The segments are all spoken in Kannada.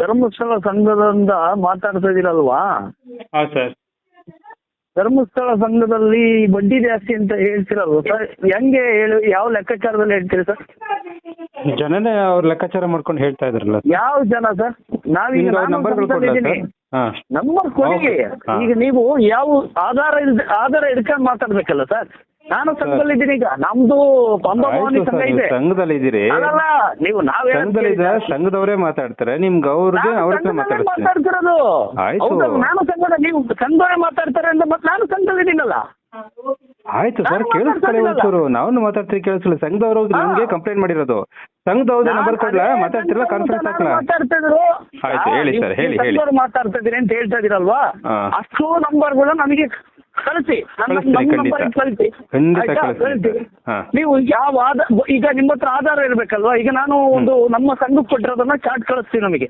ಧರ್ಮಸ್ಥಳ ಸಂಘದಿಂದ ಮಾತಾಡ್ತಾ ಇದೀರಲ್ವಾ? ಹಾಂ ಸರ್. ಧರ್ಮಸ್ಥಳ ಸಂಘದಲ್ಲಿ ಬಡ್ಡಿ ಜಾಸ್ತಿ ಅಂತ ಹೇಳ್ತಿರಲ್ವ ಸರ್? ಹೆಂಗೆ ಹೇಳಿ, ಯಾವ ಲೆಕ್ಕಾಚಾರದಲ್ಲಿ ಹೇಳ್ತೀರಿ ಸರ್? ಜನನೇ ಅವ್ರ ಲೆಕ್ಕಾಚಾರ ಮಾಡ್ಕೊಂಡು ಹೇಳ್ತಾ ಇದ್ರಲ್ಲ. ಯಾವ ಜನ ಸರ್? ನಾವೀಗ ನಿಮ್ಗೆ ಅವ್ರ ನಂಬರ್ಗಳು ಕೊಡ್ಲಾ ಸರ್? ಹಾಂ, ನಂಬರ್ ಕೊಡಿ. ಹಾ. ಈಗ ನೀವು ಯಾವ ಆಧಾರ ಹಿಡ್ಕೊಂಡು ಮಾತಾಡ್ಬೇಕಲ್ಲ ಸರ್? ನಾನು ಸಂಘದಲ್ಲಿದ್ದೀನಿ. ಈಗ ನಮ್ದು ಪಂಬಭವಾನಿ ಆಯ್ತು ಸಂಘ ಸರ್, ಇದೆ. ಸಂಘದಲ್ಲಿ ಇದ್ದೀರಿ. ಅಲ್ಲಲ್ಲ, ನೀವು ಸಂಘದಲ್ಲಿದೆ, ಸಂಘದವರೇ ಮಾತಾಡ್ತಾರೆ. ನಿಮ್ಗೆ ಅವ್ರಿಗೆ ಅವ್ರ ಹತ್ರ ಮಾತಾಡ್ತಾರೆ. ಮಾತಾಡ್ತಿರೋದು ಆಯ್ತು. ಹೌದಲ್ಲ? ನಾನು ಸಂಘದ, ನೀವು ಸಂಘದವರೇ ಮಾತಾಡ್ತಾರೆ ಅಂತ ಮತ್ತೆ ನಾನು ಸಂಘದಲ್ಲಿದ್ದೀನಲ್ಲ. ಆಯ್ತು ಸರ್, ನಾನು ಕೇಳಿಸ್ಕೊಳ್ಳಿ ಮಾತಾಡ್ತಿರಲ್ಲ. ಒಂಚೂರು. ನಾವು ಮಾತಾಡ್ತೀವಿ, ಕೇಳಿಸ್ಕೊಳ್ಳಿ. ಸಂಘದವರು ನಿಮ್ಗೆ ಕಂಪ್ಲೇಂಟ್ ಮಾಡಿರೋದು. ಸಂಘದವ್ರದ್ದು ನಂಬರ್ ಕೊಡ್ಲಾ? ಮಾತಾಡ್ತಿರಲ್ಲ, ಕಾನ್ಫರೆನ್ಸ್ ಹಾಕ್ಲಾ? ಮಾತಾಡ್ತಿದ್ರು. ಆಯ್ತು, ಹೇಳಿ ಸರ್, ಹೇಳಿ. ಮಾತಾಡ್ತಾ ಇದೀರಿ ಅಂತ ಹೇಳ್ತಾ ಇದೀರಲ್ವಾ? ಹಾ. ಅಷ್ಟು ನಂಬರ್ಗಳು ನಮಗೆ ಕಳಿಸಿ. ಕಳಿಸ್ತೀನಿ, ಖಂಡಿತ. ಕಳಿಸಿ. ಖಂಡಿತ ಆಯ್ತಾ? ಕಳಿಸ್ತೀನಿ. ಕಳಿಸಿ. ಹಾ. ನೀವು ಯಾವ ಈಗ ನಿಮ್ಮ ಹತ್ರ ಆಧಾರ ಇರ್ಬೇಕಲ್ವಾ? ಈಗ ನಾನು ಒಂದು ನಮ್ಮ ಸಂಘಕ್ಕೆ ಕೊಟ್ಟಿರೋದನ್ನ ಚಾರ್ಟ್ ಕಳಿಸ್ತೀವಿ. ನಮಗೆ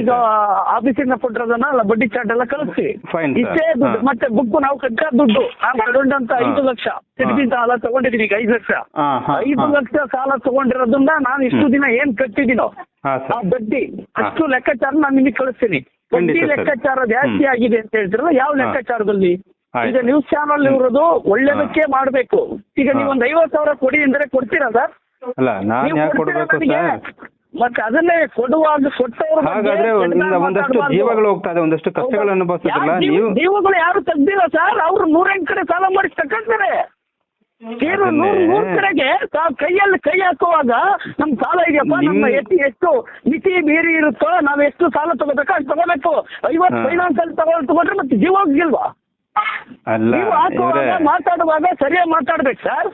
ಈಗ ಆಫೀಸಿಂದ ಕೊಟ್ಟಿರೋದನ್ನ ಬಡ್ಡಿ ಚಾರ್ಟ್ ಎಲ್ಲ ಕಳಿಸ್ತೀವಿ. Fine, sir. ಇಷ್ಟೇ ದುಡ್ಡು. ಮತ್ತೆ ಬುಕ್ ನಾವು ಕಟ್ಟ ದುಡ್ಡು ನಾವು ತಗೊಂಡಂತ 5 ಲಕ್ಷ ಸಿಟಿಬಿ ಸಾಲ ತಗೊಂಡಿದೀನಿ. ಈಗ 5 ಲಕ್ಷ 5 ಲಕ್ಷ ಸಾಲ ತಗೊಂಡಿರೋದನ್ನ ನಾನು ಇಷ್ಟು ದಿನ ಏನ್ ಕಟ್ಟಿದ್ದೀನೋ ಹಾ ಆ ಸರ್. ಬಡ್ಡಿ ಅಷ್ಟು ಲೆಕ್ಕಾಚಾರ ನಾನು ನಿಮಗೆ ಕಳಿಸ್ತೀನಿ. ಬಡ್ಡಿ ಖಂಡಿತ, sir. ಲೆಕ್ಕಾಚಾರ ಜಾಸ್ತಿ ಆಗಿದೆ ಅಂತ ಹೇಳ್ತಿರಲ್ಲ, ಯಾವ ಲೆಕ್ಕಾಚಾರದಲ್ಲಿ? ಆಯ್ತು. ಈಗ ನ್ಯೂಸ್ ಚಾನಲ್ ಇರೋದು ಒಳ್ಳೇದಕ್ಕೆ ಮಾಡ್ಬೇಕು. ಈಗ ನೀವೊಂದು 50,000 ಕೊಡಿ ಅಂದ್ರೆ ಕೊಡ್ತೀರಾ ಸರ್? ಅಲ್ಲ, ನಾನ್ ನೀವು ಯಾಕೆ ಕೊಡ್ತೀರಾ ಕೊಡ್ಬೇಕು ನನಗೆ? ಸರ್? ಮತ್ತೆ ಅದನ್ನೇ ಕೊಡುವಾಗ ಕೊಟ್ಟವರು ಹಾಗಾದ್ರೆ ಒಂದಷ್ಟು ಜೀವಗಳು ಹೋಗ್ತಾ ಇದೆ, ಒಂದಷ್ಟು ಕಷ್ಟಗಳು ಅನುಭವಿಸೋದಿಲ್ಲ ನೀವು. ಜೀವಗಳು ಯಾರು ತೆಗ್ದಿಲ್ಲ ಸರ್. ಅವ್ರು 108 ಕಡೆ ಸಾಲ ಮಾಡಿ ತಗೊಂತಾರೆ. ನೂರ್ ಕಡೆಗೆ ಕೈಯಲ್ಲಿ ಕೈ ಹಾಕುವಾಗ ನಮ್ ಸಾಲ ಇದೆಯಪ್ಪ, ನಮ್ಮ ಎಷ್ಟು ಮಿತಿ ಮೀರಿ ಇರುತ್ತೋ ನಾವ್ ಎಷ್ಟು ಸಾಲ ತಗೋಬೇಕೋ ಅಷ್ಟು ತಗೋಬೇಕು. 50 ಫೈನಾನ್ಸ್ ಅಲ್ಲಿ ತಗೊಂಡ್ರೆ ಮತ್ತೆ ಜೀವ ಹೋಗಿಲ್ವಾ? ಅಲ್ಲ, ನೀವು ಹಾಕುವಾಗ ಮಾತಾಡುವಾಗ ಸರಿಯಾಗಿ ಮಾತಾಡ್ಬೇಕು ಸರ್.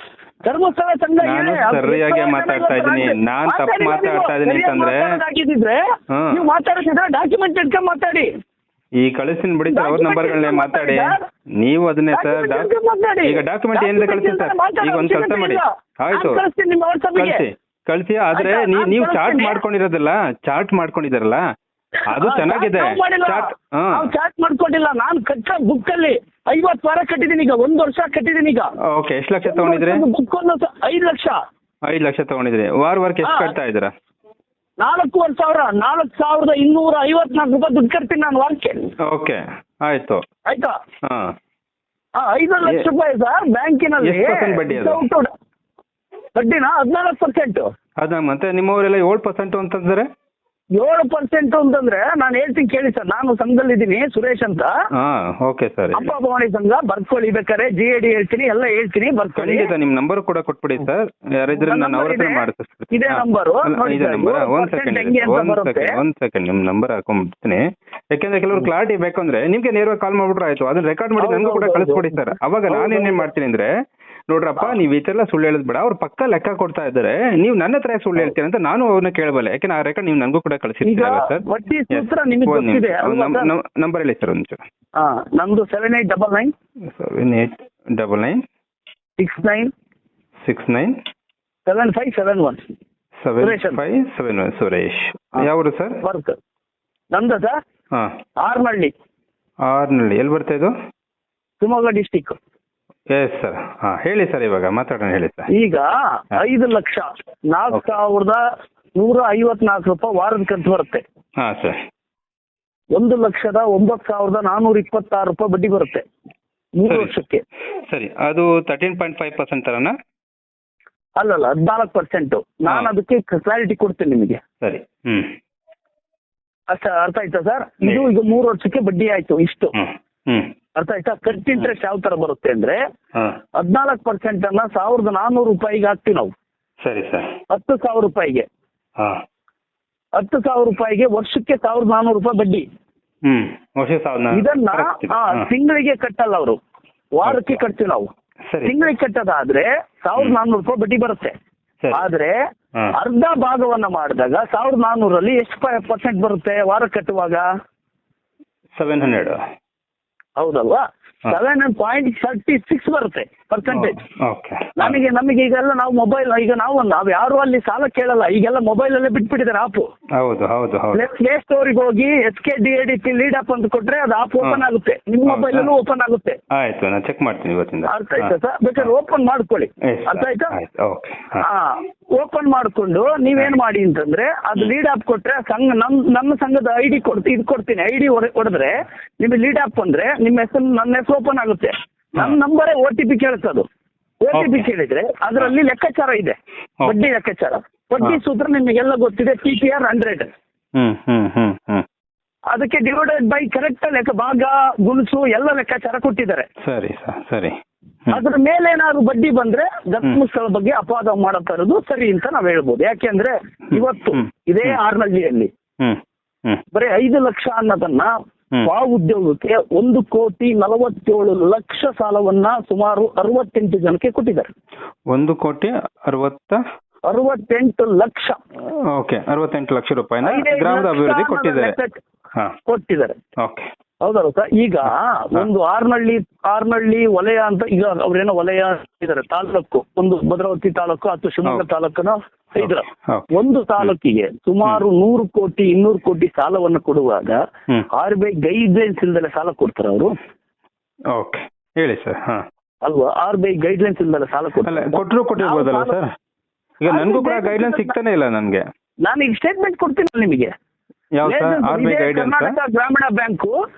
ಧರ್ಮಸ್ಥಳ ಸಂಘ ನಾನು ಸರಿಯಾಗಿ ಮಾತಾಡ್ತಾ ಇದ್ದೀನಿ. ನಾನ್ ತಪ್ಪು ಮಾತಾಡ್ತಾ ಇದ್ದೀನಿ ಅಂತಂದ್ರೆ ನೀವು ಮಾತಾಡ್ತಿದ್ರೆ ಡಾಕ್ಯುಮೆಂಟ್ ಇಟ್ಕೊಂಡ್ ಮಾತಾಡಿ. ಈ ಕಳಿಸ್ತೀನಿ ಬಿಡಿ ಸರ್, ಅವ್ರ ನಂಬರ್ಗಳನ್ನೇ ಮಾತಾಡಿ. ನೀವು ಅದನ್ನೇ ಸರ್, ಈಗ ಡಾಕ್ಯುಮೆಂಟ್ ಏನಿದೆ ಕಳಿಸಿ ಸರ್. ಈಗ ಒಂದ್ ಕೆಲಸ ಮಾಡಿ, ಆಯ್ತು ಕಳಿಸಿ. ಆದ್ರೆ ನೀವು ಚಾರ್ಟ್ ಮಾಡ್ಕೊಂಡಿದಾರಲ್ಲ, ಅದು ಚೆನ್ನಾಗಿದೆ. ಚಾರ್ಟ್ ಮಾಡ್ಕೊಂಡಿಲ್ಲ. ನಾನು ಕಟ್ಟ ಬುಕ್ ಅಲ್ಲಿ 50 ವಾರ ಕಟ್ಟಿದೀನಿ. ಈಗ 1 ವರ್ಷ ಕಟ್ಟಿದೀನಿ. ಈಗ ಓಕೆ, ಎಷ್ಟು ಲಕ್ಷ ತಗೊಂಡಿದ್ರಿ? ಬುಕ್ 5 ಲಕ್ಷ 5 ಲಕ್ಷ ತಗೊಂಡಿದ್ರಿ. ವಾರಕ್ಕೆ ಎಷ್ಟು ಕಟ್ತಾ ಇದ್ದೀರಾ? 4,254 ರೂಪಾಯಿ ದುಡ್ಡು ಕಟ್ತೀನಿ ನಾನು ವಾರಕ್ಕೆ. ಓಕೆ, ಆಯ್ತು. ಆಯ್ತಾ? ಹಾ, 5 ಲಕ್ಷ ರೂಪಾಯಿ ಸರ್ ಬ್ಯಾಂಕಿನಲ್ಲಿ. ಎಷ್ಟು ಪರ್ಸೆಂಟ್ ಬಡ್ಡಿ ಅದು? ಬಡ್ಡಿನ 14%. ಅದ ಮತ್ತೆ ನಿಮ್ಮವರೆಲ್ಲ 7% ಅಂತಂದ್ರೆ 7% ಅಂತಂದ್ರೆ ನಾನು ಹೇಳ್ತೀನಿ ಕೇಳಿ ಸರ್. ನಾನು ಸಂಘದಲ್ಲಿದ್ದೀನಿ, ಸುರೇಶ್ ಅಂತ. Okay sir. ಪಂಬಭವಾನಿ ಸಂಘ. ಬರ್ಕೊಳ್ಳಿ, ಬೇಕಾರೆ GAD ಹೇಳ್ತೀನಿ, ಎಲ್ಲ ಹೇಳ್ತೀನಿ, ಬರ್ಕೊಳ್ಳಿ. ಖಂಡಿತ ನಿಮ್ ನಂಬರ್ ಕೂಡ ಕೊಟ್ಬಿಡಿ ಸರ್. ಯಾರಿದ್ರೆ ನಾನು ಅವ್ರ ಹತ್ರ ಮಾಡಿಸ್ತೀನಿ. ಇದೇ ನಂಬರ್. ಇದೇ ನಂಬರ್. ಒಂದ್ ಸೆಕೆಂಡ್ ನಿಮ್ ನಂಬರ್ ಹಾಕೊಂಡ್ಬಿಡ್ತೀನಿ. ಯಾಕೆಂದ್ರೆ ಕೆಲವರು ಕ್ಲಾರಿಟಿ ಬೇಕಂದ್ರೆ ನಿಮ್ಗೆ ನೇರವಾಗಿ ಕಾಲ್ ಮಾಡ್ಬಿಟ್ರೆ ಆಯ್ತು. ಅದನ್ನ ರೆಕಾರ್ಡ್ ಮಾಡಿ ನನಗೂ ಕೂಡ ಕಳಿಸ್ಕೊಡಿ ಸರ್. ಅವಾಗ ನಾನೇನೇನ್ ಮಾಡ್ತೀನಿ ಅಂದ್ರೆ, ನೋಡ್ರಪ್ಪ ನೀವ್ ಈ ತರ ಸುಳ್ಳು ಹೇಳದ್ ಬೇಡ, ಅವ್ರು ಪಕ್ಕ ಲೆಕ್ಕ ಕೊಡ್ತಾ ಇದ್ದಾರೆ, ನೀವು ನನ್ನ ಹತ್ರ ಸುಳ್ಳು ಹೇಳ್ತೀರ ಅಂತ ನಾನು ಅವ್ರನ್ನ ಕೇಳಬಲ್ಲೆ. ಯಾಕೆಂದ್ರೆ ಆ ರೆಕಾರ್ಡ್ ನೀವು ನನಗೂ ಕೂಡ ಕಳಿಸಿರ್ತೀರಲ್ಲ ಸರ್. ನಂಬರ್ ಹೇಳಿ ಸರ್ ಒಂಚೂರು. ನಮ್ದು 7899 7899 69 69 7571 7571. ಸುರೇಶ್. ಯಾವರು ಸರ್? ನಮ್ದು ಸರ್ ಆರ್ನಹಳ್ಳಿ. ಎಲ್ಲಿ ಬರ್ತಾ ಇದು? ಶಿವಮೊಗ್ಗ ಡಿಸ್ಟಿಕ್. Yes sir. ಹೇಳಿ ಸರ್, ಇವಾಗ ಮಾತಾಡೋಣ, ಹೇಳಿ ಸರ್. ಈಗ 5 ಲಕ್ಷ 4,154 ರೂಪಾಯಿ ವಾರದ ಕಂತು ಬರುತ್ತೆ. ಹಾ ಸರ್. 1,09,426 ರೂಪಾಯಿ ಬಡ್ಡಿ ಬರುತ್ತೆ 3 ವರ್ಷಕ್ಕೆ. ಸರಿ, ಅದು 13.5% ತರನಾ? ಅಲ್ಲಲ್ಲ, 14%. ನಾನು ಅದಕ್ಕೆ ಕ್ಲಾರಿಟಿ ಕೊಡ್ತೀನಿ ನಿಮಗೆ. ಸರಿ. ಅರ್ಥ ಆಯ್ತಾ ಸರ್? ಇದು ಈಗ 3 ವರ್ಷಕ್ಕೆ ಬಡ್ಡಿ ಆಯ್ತು ಇಷ್ಟು. ಅರ್ಥ ಆಯ್ತಾ? ಕಟ್ ಇಂಟ್ರೆಸ್ಟ್ ಯಾವ ತರ ಬರುತ್ತೆ ಅಂದ್ರೆ 14% ಅನ್ನ 1,400 ರೂಪಾಯಿಗೆ ಹಾಕ್ತಿವಿ ನಾವು. ಸರಿ ಸರ್. 10,000 ರೂಪಾಯಿಗೆ 10,000 ರೂಪಾಯಿಗೆ ವರ್ಷಕ್ಕೆ 1,400 ರೂಪಾಯಿ ಬಡ್ಡಿ. ಇದನ್ನ ತಿಂಗಳಿಗೆ ಕಟ್ಟಲ್ಲ ಅವರು, ವಾರಕ್ಕೆ ಕಟ್ತೀವಿ ನಾವು. ತಿಂಗಳಿಗೆ ಕಟ್ಟೋದಾದ್ರೆ 1,400 ರೂಪಾಯಿ ಬಡ್ಡಿ ಬರುತ್ತೆ. ಆದ್ರೆ ಅರ್ಧ ಭಾಗವನ್ನ ಮಾಡಿದಾಗ 1,400ರಲ್ಲಿ ಎಷ್ಟು % ಬರುತ್ತೆ ವಾರ ಕಟ್ಟುವಾಗ? 700. ಹೌದಲ್ವಾ? 7.36 ಬರುತ್ತೆ ಪರ್ಸೆಂಟೇಜ್. ನಮಗೆ ಈಗೆಲ್ಲ ನಾವು ಮೊಬೈಲ್, ಈಗ ನಾವು ಯಾರು ಅಲ್ಲಿ ಸಾಲ ಕೇಳಲ್ಲ. ಈಗೆಲ್ಲ ಮೊಬೈಲ್ ಅಲ್ಲೇ ಬಿಟ್ಬಿಟ್ಟಿದ್ದಾರೆ ಆಪ್. ಪ್ಲೇ ಸ್ಟೋರಿಗೆ ಹೋಗಿ SKDADP ಲೀಡ್ ಆಪ್ ಅಂತ ಕೊಟ್ರೆ ಅದು ಆಪ್ ಓಪನ್ ಆಗುತ್ತೆ. ನಿಮ್ಮ ಮೊಬೈಲ್ ಅಲ್ಲೂ ಓಪನ್ ಆಗುತ್ತೆ. ಆಯ್ತು, ನಾನು ಚೆಕ್ ಮಾಡ್ತೀನಿ ಇವತ್ತಿಂದ. ಅರ್ಥ ಆಯ್ತಾ ಸರ್? ಬೇಕಾದ್ರೆ ಓಪನ್ ಮಾಡ್ಕೊಳ್ಳಿ. ಅರ್ಥ ಆಯ್ತಾ? ಓಪನ್ ಮಾಡ್ಕೊಂಡು ನೀವೇನ್ ಮಾಡಿ ಅಂತಂದ್ರೆ ಅದು ಲೀಡ್ ಆಪ್ ಕೊಟ್ರೆ ಸಂಘ ನನ್ನ ಸಂಘದ ID ಕೊಡ್ತೀನಿ ID ಹೊಡೆದ್ರೆ ನಿಮಗೆ ಲೀಡ್ ಆಪ್ ಬಂದ್ರೆ ನಿಮ್ಮ ಹೆಸರು ನನ್ನ ಹೆಸರು ಓಪನ್ ಆಗುತ್ತೆ. ನನ್ನ ನಂಬರೇ OTP ಕೇಳಿಸೋದು. OTP ಕೇಳಿದ್ರೆ ಅದರಲ್ಲಿ ಲೆಕ್ಕಾಚಾರ ಇದೆ, ಬಡ್ಡಿ ಲೆಕ್ಕಾಚಾರ, ಬಡ್ಡಿ ಸೂತ್ರ ನಿಮಗೆಲ್ಲ ಗೊತ್ತಿದೆ. TPR 100 ಅದಕ್ಕೆ ಡಿವೈಡೆಡ್ ಬೈ ಕರೆಕ್ಟ್ ಲೆಕ್ಕ ಭಾಗ ಗುಣಿಸು ಎಲ್ಲ ಲೆಕ್ಕಾಚಾರ ಕೊಟ್ಟಿದ್ದಾರೆ. ಸರಿ ಸರ್, ಸರಿ. ಅದ್ರ ಮೇಲೆ ಏನಾದ್ರು ಬಡ್ಡಿ ಬಂದ್ರೆ ಧರ್ಮಸ್ಥಳ ಬಗ್ಗೆ ಅಪವಾದ ಮಾಡತಾ ಇರೋದು ಸರಿ ಅಂತ ನಾವ್ ಹೇಳ್ಬೋದು. ಯಾಕೆಂದ್ರೆ ಇವತ್ತು ಇದೇ ಆರ್ನಳ್ಳಿಯಲ್ಲಿ ಬರೀ 5 ಲಕ್ಷ ಅನ್ನೋದನ್ನ ಉದ್ಯೋಗಕ್ಕೆ 1,47,00,000 ಸಾಲವನ್ನ ಸುಮಾರು 68 ಜನಕ್ಕೆ ಕೊಟ್ಟಿದ್ದಾರೆ. 1,68,00,000 ಲಕ್ಷ. ಓಕೆ, 68 ಲಕ್ಷ ರೂಪಾಯಿನ ಗ್ರಾಮದ ಅಭಿವೃದ್ಧಿ ಕೊಟ್ಟಿದ್ದಾರೆ. ಓಕೆ, ಹೌದಲ್ಲ ಸರ್. ಈಗ ಒಂದು ಆರ್ನಳ್ಳಿ ವಲಯ ಅಂತ ಈಗ ಅವ್ರೇನೋ ವಲಯ ಇದ್ದಾರೆ, ತಾಲೂಕು ಒಂದು ಭದ್ರಾವತಿ ತಾಲೂಕು ಅಥವಾ ಶಿವಮೊಗ್ಗ ತಾಲೂಕನ ಇದ್ರ ಒಂದು ತಾಲೂಕಿಗೆ ಸುಮಾರು 100 ಕೋಟಿ 200 ಕೋಟಿ ಸಾಲವನ್ನು ಕೊಡುವಾಗ RBI ಗೈಡ್ಲೈನ್ಸ್ ಇಲ್ದಲೆ ಸಾಲ ಕೊಡ್ತಾರೆ ಅವರು. ಓಕೆ, ಹೇಳಿ ಸರ್. ಅಲ್ವಾ, RBI ಗೈಡ್ಲೈನ್ಸ್ ಇಲ್ದಲೆ ಸಾಲ ಕೊಟ್ಟಿರ್ಬೋದಲ್ಲ ಸರ್? ಈಗ ನನಗೂ ಕೂಡ ಗೈಡ್ಲೈನ್ಸ್ ಸಿಗ್ತಾನೆ ಇಲ್ಲ ನನಗೆ. ನಾನು ಈಗ ಸ್ಟೇಟ್ಮೆಂಟ್ ಕೊಡ್ತೀನಿ ನಿಮಗೆ. ಕರ್ನಾಟಕ ಗ್ರಾಮೀಣ ಬ್ಯಾಂಕು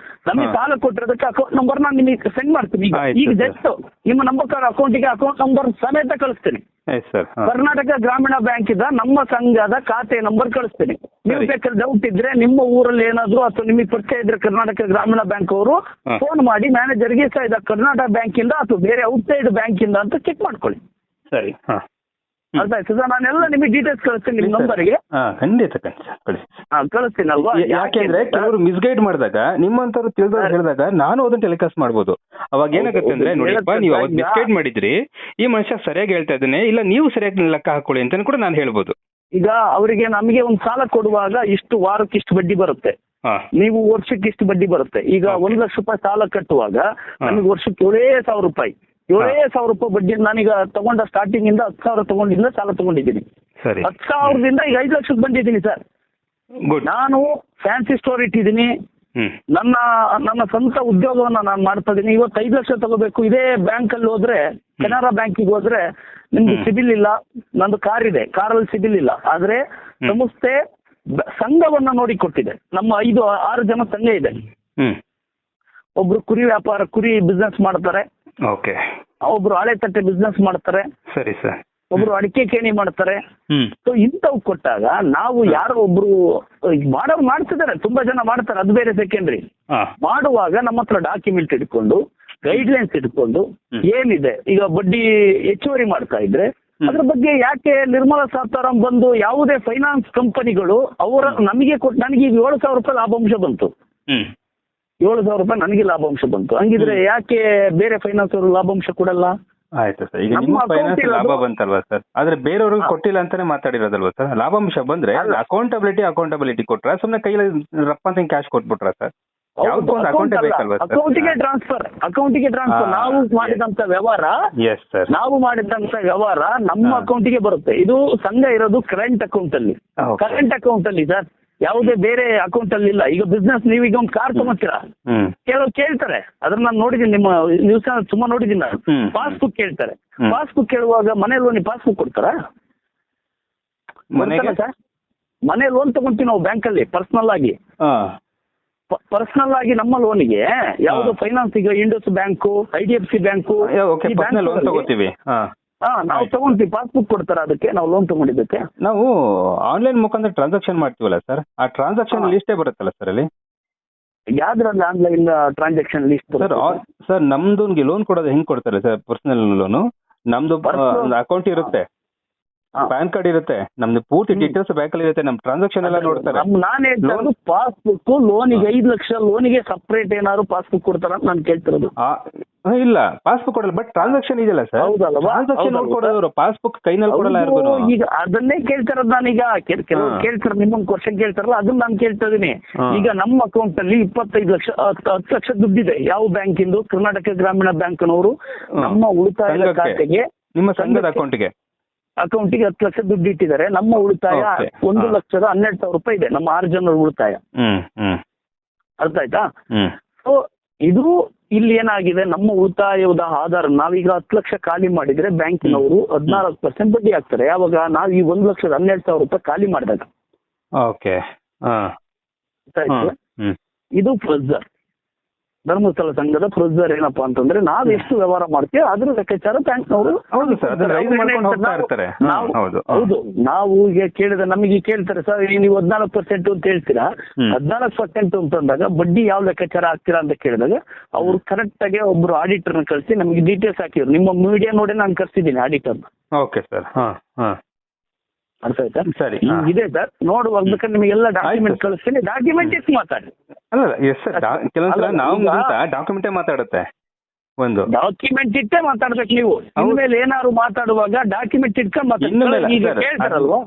ನಮಗೆ ಸಾಲ ಕೊಟ್ಟಿರೋದಕ್ಕೆ ಅಕೌಂಟ್ ನಂಬರ್ ನಾನು ನಿಮಗೆ ಸೆಂಡ್ ಮಾಡ್ತೀನಿ. ಈಗ ಜಸ್ಟ್ ನಿಮ್ಮ ನಂಬರ್ ಅಕೌಂಟಿಗೆ ಅಕೌಂಟ್ ನಂಬರ್ ಸಮೇತ ಕಳಿಸ್ತೀನಿ. ಕರ್ನಾಟಕ ಗ್ರಾಮೀಣ ಬ್ಯಾಂಕ್ ಇದ್ದ ನಮ್ಮ ಸಂಘದ ಖಾತೆ ನಂಬರ್ ಕಳಿಸ್ತೀನಿ. ನೀವು ಬೇಕಾದ್ರೆ ಡೌಟ್ ಇದ್ರೆ ನಿಮ್ಮ ಊರಲ್ಲಿ ಏನಾದ್ರು ಅಥವಾ ನಿಮಗೆ ಪರಿಚಯ ಇದ್ರೆ ಕರ್ನಾಟಕ ಗ್ರಾಮೀಣ ಬ್ಯಾಂಕ್ ಅವರು ಫೋನ್ ಮಾಡಿ ಮ್ಯಾನೇಜರ್ಗೆ ಕರ್ನಾಟಕ ಬ್ಯಾಂಕ್ ಇಂದ ಅಥವಾ ಬೇರೆ ಔಟ್ಸೈಡ್ ಬ್ಯಾಂಕ್ ಇಂದ ಅಂತ ಚೆಕ್ ಮಾಡ್ಕೊಳ್ಳಿ. ಸರಿ, ಅರ್ಥ ಆಯ್ತು ಸರ್. ನಾನೆಲ್ಲ ನಿಮಗೆ ಡೀಟೇಲ್ಸ್ ಕಳಿಸ್ತೀನಿ ನಿಮ್ಮ ನಂಬರ್ಗೆ. ಖಂಡಿತ ಕಳಿಸ್ತೀನಿ ಅಲ್ವಾ? ಯಾಕೆಂದ್ರೆ ಕೆಲವರು ಮಿಸ್ಗೈಡ್ ಮಾಡಿದಾಗ ನಿಮ್ಮಂತವ್ರು ಹೇಳಿದಾಗ ನಾನು ಅದನ್ನ ಟೆಲಿಕಾಸ್ಟ್ ಮಾಡ್ಬೋದು. ಅವಾಗ ಏನಾಗುತ್ತೆ ಅಂದ್ರೆ, ನೋಡಿಪ್ಪ ನೀವು ಅವತ್ತು ಮಿಸ್ಗೈಡ್ ಮಾಡಿದ್ರಿ, ಈ ಮನುಷ್ಯ ಸರಿಯಾಗಿ ಹೇಳ್ತಾ ಇದ್ದಾನೆ, ಇಲ್ಲ ನೀವು ಸರಿಯಾಗಿ ಲೆಕ್ಕ ಹಾಕೊಳ್ಳಿ ಅಂತ ಕೂಡ ನಾನು ಹೇಳ್ಬೋದು. ಈಗ ಅವರಿಗೆ ನಮಗೆ ಒಂದು ಸಾಲ ಕೊಡುವಾಗ ಇಷ್ಟು ವಾರಕ್ಕೆ ಇಷ್ಟು ಬಡ್ಡಿ ಬರುತ್ತೆ, ನೀವು ವರ್ಷಕ್ಕೆ ಇಷ್ಟು ಬಡ್ಡಿ ಬರುತ್ತೆ. ಈಗ 1 ಲಕ್ಷ ರೂಪಾಯಿ ಸಾಲ ಕಟ್ಟುವಾಗ ನನಗೆ ವರ್ಷಕ್ಕೆ 7,000 ರೂಪಾಯಿ 7,000 ರೂಪಾಯಿ ಬಡ್ಡಿ ನಾನೀಗ ತಗೊಂಡ ಸ್ಟಾರ್ಟಿಂಗ್ ಇಂದ 10,000 ಸಾಲ ತಗೊಂಡಿದ್ದೀನಿ. 10,000ದಿಂದ ಈಗ 5 ಲಕ್ಷಕ್ಕೆ ಬಂದಿದ್ದೀನಿ ಸರ್. ನಾನು ಫ್ಯಾನ್ಸಿ ಸ್ಟೋರ್ ಇಟ್ಟಿದ್ದೀನಿ, ನನ್ನ ಸ್ವಂತ ಉದ್ಯೋಗವನ್ನ ನಾನು ಮಾಡ್ತಾ ಇದ್ದೀನಿ. ಇವತ್ತು 5 ಲಕ್ಷ ತಗೋಬೇಕು. ಇದೇ ಬ್ಯಾಂಕ್ ಅಲ್ಲಿ ಹೋದ್ರೆ, ಕೆನರಾ ಬ್ಯಾಂಕಿಗೆ ಹೋದ್ರೆ ನಿಮ್ಗೆ ಸಿಬಿಲ್ ಇಲ್ಲ. ನಂದು ಕಾರ್ ಇದೆ, ಕಾರಲ್ಲಿ ಸಿಬಿಲ್ ಇಲ್ಲ. ಆದ್ರೆ ಸಂಸ್ಥೆ ಸಂಘವನ್ನ ನೋಡಿ ಕೊಟ್ಟಿದೆ. ನಮ್ಮ 5-6 ಜನ ಸಂಘ ಇದೆ. ಒಬ್ರು ಕುರಿ ಬಿಸ್ನೆಸ್ ಮಾಡ್ತಾರೆ, ಒಬ್ರು ಹಳೆ ತಟ್ಟೆ ಬಿಸ್ನೆಸ್ ಮಾಡ್ತಾರೆ, ಸರಿ ಸರ್, ಒಬ್ರು ಅಡಿಕೆ ಕೇಣಿ ಮಾಡ್ತಾರೆ. ಸೊ ಇಂಥವು ಕೊಟ್ಟಾಗ ನಾವು ಯಾರೋ ಒಬ್ರು ಮಾಡೋರು ಮಾಡ್ತಿದ್ದಾರೆ, ತುಂಬಾ ಜನ ಮಾಡ್ತಾರೆ, ಅದು ಬೇರೆ ಸೆಕೆಂಡ್ರಿ. ಮಾಡುವಾಗ ನಮ್ಮ ಹತ್ರ ಡಾಕ್ಯುಮೆಂಟ್ ಇಟ್ಕೊಂಡು ಗೈಡ್ಲೈನ್ಸ್ ಇಟ್ಕೊಂಡು ಏನಿದೆ, ಈಗ ಬಡ್ಡಿ ಹೆಚ್ಚುವರಿ ಮಾಡ್ತಾ ಇದ್ರೆ ಅದ್ರ ಬಗ್ಗೆ ಯಾಕೆ ನಿರ್ಮಲಾ ಸೀತಾರಾಮನ್ ಬಂದು ಯಾವುದೇ ಫೈನಾನ್ಸ್ ಕಂಪನಿಗಳು ನನಗೆ ಈಗ 7,000 ರೂಪಾಯಿ ಲಾಭಾಂಶ ಬಂತು, 7,000 ರೂಪಾಯಿ ನನಗೆ ಲಾಭಾಂಶ ಬಂತು. ಹಂಗಿದ್ರೆ ಯಾಕೆ ಬೇರೆ ಫೈನಾನ್ಸ್ ಅವರು ಲಾಭಾಂಶ ಕೊಡಲ್ಲ? ಆಯ್ತು ಸರ್, ಈಗ ನಿಮ್ಮ ಫೈನಾನ್ಸ್ ಲಾಭ ಬಂತಲ್ವಾ ಸರ್, ಆದ್ರೆ ಬೇರೆಯವ್ರಿಗೆ ಕೊಟ್ಟಿಲ್ಲ ಅಂತಾನೆ ಮಾತಾಡಿರೋದಲ್ವಾ ಸರ್? ಲಾಭಾಂಶ ಬಂದ್ರೆ ಅಕೌಂಟಬಿಲಿಟಿ ಕೊಟ್ರ, ಸುಮ್ಮನೆ ಕೈಲಿ ರಪ್ಪ ಅಂತ ಕ್ಯಾಶ್ ಕೊಟ್ಬಿಟ್ರ ಸರ್? ಅಕೌಂಟಿಗೆ ಟ್ರಾನ್ಸ್ಫರ್ ನಾವು ಮಾಡಿದಂತ ವ್ಯವಹಾರ ನಮ್ಮ ಅಕೌಂಟಿಗೆ ಬರುತ್ತೆ. ಇದು ಸಂಘ ಇರೋದು ಕರೆಂಟ್ ಅಕೌಂಟ್ ಅಲ್ಲಿ ಸರ್, ಯಾವುದೇ ಬೇರೆ ಅಕೌಂಟ್ ಅಲ್ಲಿ ಇಲ್ಲ. ಈಗ ಬಿಸ್ನೆಸ್ ನೀವೀಗ ಒಂದು ಕಾರ್ ತಗೋತೀರಾ, ಕೆಲವ್ರು ಕೇಳ್ತಾರೆ, ಅದನ್ನ ನಾನು ನೋಡಿದ್ದೀನಿ, ನಿಮ್ಮ ನ್ಯೂಸ್ ತುಂಬಾ ನೋಡಿದ್ದೀನಿ ನಾನು. ಪಾಸ್ಬುಕ್ ಕೇಳ್ತಾರೆ. ಪಾಸ್ಬುಕ್ ಕೇಳುವಾಗ ಮನೆ ಲೋನ್ ಪಾಸ್ಬುಕ್ ಕೊಡ್ತಾರಾ? ಸರ್, ಮನೆ ಲೋನ್ ತಗೊಂತೀವಿ ನಾವು ಬ್ಯಾಂಕಲ್ಲಿ ಪರ್ಸನಲ್ ಆಗಿ ನಮ್ಮ ಲೋನಿಗೆ ಯಾವ್ದು ಫೈನಾನ್ಸ್, ಈಗ ಇಂಡಸ್ ಬ್ಯಾಂಕು, IDFC ಬ್ಯಾಂಕು, ನಾವು ತಗೊಂತೀವಿ. ಪಾಸ್ಬುಕ್ ಕೊಡ್ತಾರ ಅದಕ್ಕೆ, ನಾವು ಲೋನ್ ತಗೊಂಡಿದ್ದಕ್ಕೆ. ನಾವು ಆನ್ಲೈನ್ ಮುಖಾಂತರ ಟ್ರಾನ್ಸಾಕ್ಷನ್ ಮಾಡ್ತೀವಲ್ಲ ಸರ್, ಆ ಟ್ರಾನ್ಸಾಕ್ಷನ್ ಲಿಸ್ಟೇ ಬರುತ್ತಲ್ಲ ಸರ್ ಅಲ್ಲಿ? ಯಾವ್ದ್ರಲ್ಲಿ ಆನ್ಲೈನ್ ಟ್ರಾನ್ಸಾಕ್ಷನ್ ಲಿಸ್ಟ್? ಸರ್ ನಮ್ದು ಲೋನ್ ಕೊಡೋದು ಹೆಂಗ್ ಕೊಡ್ತಾರೆ ಸರ್? ಪರ್ಸನಲ್ ಲೋನು ನಮ್ದು ಅಕೌಂಟ್ ಇರುತ್ತೆ, ಪ್ಯಾನ್ ಕಾರ್ಡ್ ಇರುತ್ತೆ, ನಮ್ದು ಪೂರ್ತಿ ಡೀಟೇಲ್ಸ್ ಬ್ಯಾಂಕಲ್ಲಿ ಇರುತ್ತೆ, ನಮ್ ಟ್ರಾನ್ಸಾಕ್ಷನ್ ಎಲ್ಲ ನೋಡ್ತಾರೆ. ನಾನು ಹೇಳ್ತಿರೋದು ಪಾಸ್ಬುಕ್ ಲೋನಿಗೆ 5 ಲಕ್ಷ ಲೋನಿಗೆ ಸಪರೇಟ್ ಏನಾದ್ರು ಪಾಸ್ಬುಕ್ ಕೊಡ್ತಾರ ಅಂತ ನಾನು ಕೇಳ್ತಿರೋದು. ಇಲ್ಲ, ಪಾಸ್ಬುಕ್ ಕೊಡಲ್ಲ, ಬಟ್ ಟ್ರಾನ್ಸಾಕ್ಷನ್ ಇದೆಯಲ್ಲ ಸರ್, ಟ್ರಾನ್ಸಾಕ್ಷನ್ ನೋಡ್ಕೊಡೋರು ಪಾಸ್ಬುಕ್ ಕೈನಲ್ಲಿ ಕೊಡಲ್ಲ ಯಾರಿಗೂ. ಈಗ ಅದನ್ನೇ ಕೇಳ್ತಿರೋದು ನಾನೀಗ. ಕೆಲವರು ಕೇಳ್ತಾರೆ, ನಿಮ್ಮೊಂದು ಕ್ವಶನ್ ಕೇಳ್ತಾರಲ್ಲ, ಅದನ್ನ ನಾನು ಕೇಳ್ತಾ ಇದೀನಿ. ಈಗ ನಮ್ಮ ಅಕೌಂಟ್ ಅಲ್ಲಿ 25 ಲಕ್ಷ 10 ಲಕ್ಷ ದುಡ್ಡಿದೆ. ಯಾವ ಬ್ಯಾಂಕ್ ಇಂದು? ಕರ್ನಾಟಕ ಗ್ರಾಮೀಣ ಬ್ಯಾಂಕ್ನವರು ನಮ್ಮ ಉಳಿತಾಯ ಖಾತೆಗೆ, ನಿಮ್ಮ ಸಂಘದ ಅಕೌಂಟಿಗೆ 10 ಲಕ್ಷ ದುಡ್ಡು ಇಟ್ಟಿದ್ದಾರೆ. ನಮ್ಮ ಉಳಿತಾಯ 1,12,000 ರೂಪಾಯಿ ಇದೆ, ನಮ್ಮ 6 ಜನರ ಉಳಿತಾಯ. ಅರ್ಥ ಆಯ್ತಾ? ಸೊ ಇದು ಇಲ್ಲಿ ಏನಾಗಿದೆ, ನಮ್ಮ ಉಳಿತಾಯದ ಆಧಾರ ನಾವೀಗ 10 ಲಕ್ಷ ಖಾಲಿ ಮಾಡಿದ್ರೆ ಬ್ಯಾಂಕಿನವರು 14% ಬಡ್ಡಿ ಹಾಕ್ತಾರೆ. ಯಾವಾಗ ನಾವು ಈ 1,12,000 ರೂಪಾಯಿ ಖಾಲಿ ಮಾಡಿದಾಗ. ಓಕೆ. ಇದು ಪ್ರೊಸೀಜರ್, ಧರ್ಮಸ್ಥಳ ಸಂಘದ ಪ್ರೊಸೀಜರ್ ಏನಪ್ಪಾ ಅಂತಂದ್ರೆ ನಾವು ಎಷ್ಟು ವ್ಯವಹಾರ ಮಾಡ್ತೀವಿ ಅದ್ರ ಲೆಕ್ಕಾಚಾರ ಬ್ಯಾಂಕ್ನವರು. ಹೌದು ಸರ್, ಅದನ್ನ ರೈಸ್ ಮಾಡ್ಕೊಂಡು ಹೋಗ್ತಾ ಇರ್ತಾರೆ. ಹೌದು, ನಾವು ಈಗ ಕೇಳಿದ ನಮಗೆ ಕೇಳ್ತಾರೆ ಸರ್ ನೀವು 14% ಅಂತ ಹೇಳ್ತೀರಾ, 14% ಅಂತಂದಾಗ ಬಡ್ಡಿ ಯಾವ ಲೆಕ್ಕಾಚಾರ ಹಾಕ್ತೀರಾ ಅಂತ ಕೇಳಿದಾಗ ಅವ್ರು ಕರೆಕ್ಟ್ ಆಗಿ ಒಬ್ರು ಆಡಿಟರ್ನ ಕಳಿಸಿ ನಮಗೆ ಡೀಟೇಲ್ಸ್ ಹಾಕಿದ್ರು. ನಿಮ್ಮ ಮೀಡಿಯಾ ನೋಡಿ ನಾನು ಕರ್ಸಿದ್ದೀನಿ ಆಡಿಟರ್ನ. Okay sir. ಅರ್ಥ ಆಯ್ತಾ? ಸರಿ, ಇದೆ ಸರ್, ನೋಡುವಾಗ ನಿಮಗೆಲ್ಲ ಡಾಕ್ಯುಮೆಂಟ್ ಕಳಿಸ್ತೀನಿ, ಡಾಕ್ಯುಮೆಂಟ್ ಇಟ್ಟು ಮಾತಾಡಿ. ಅಲ್ಲ ಎಸ್ ಸರ್, ಕೆಲವೊಂದ್ಸಲ ನಾವು ಡಾಕ್ಯುಮೆಂಟೇ ಮಾತಾಡುತ್ತೆ. ಒಂದು ಡಾಕ್ಯುಮೆಂಟ್ ಇಟ್ಟೇ ಮಾತಾಡ್ಬೇಕು ನೀವು. ಇನ್ಮೇಲೆ ಏನಾದ್ರು ಮಾತಾಡುವಾಗ ಡಾಕ್ಯುಮೆಂಟ್ ಇಟ್ಕೊಂಡು ಮಾತಾಡ್ತಾರಲ್ವಾ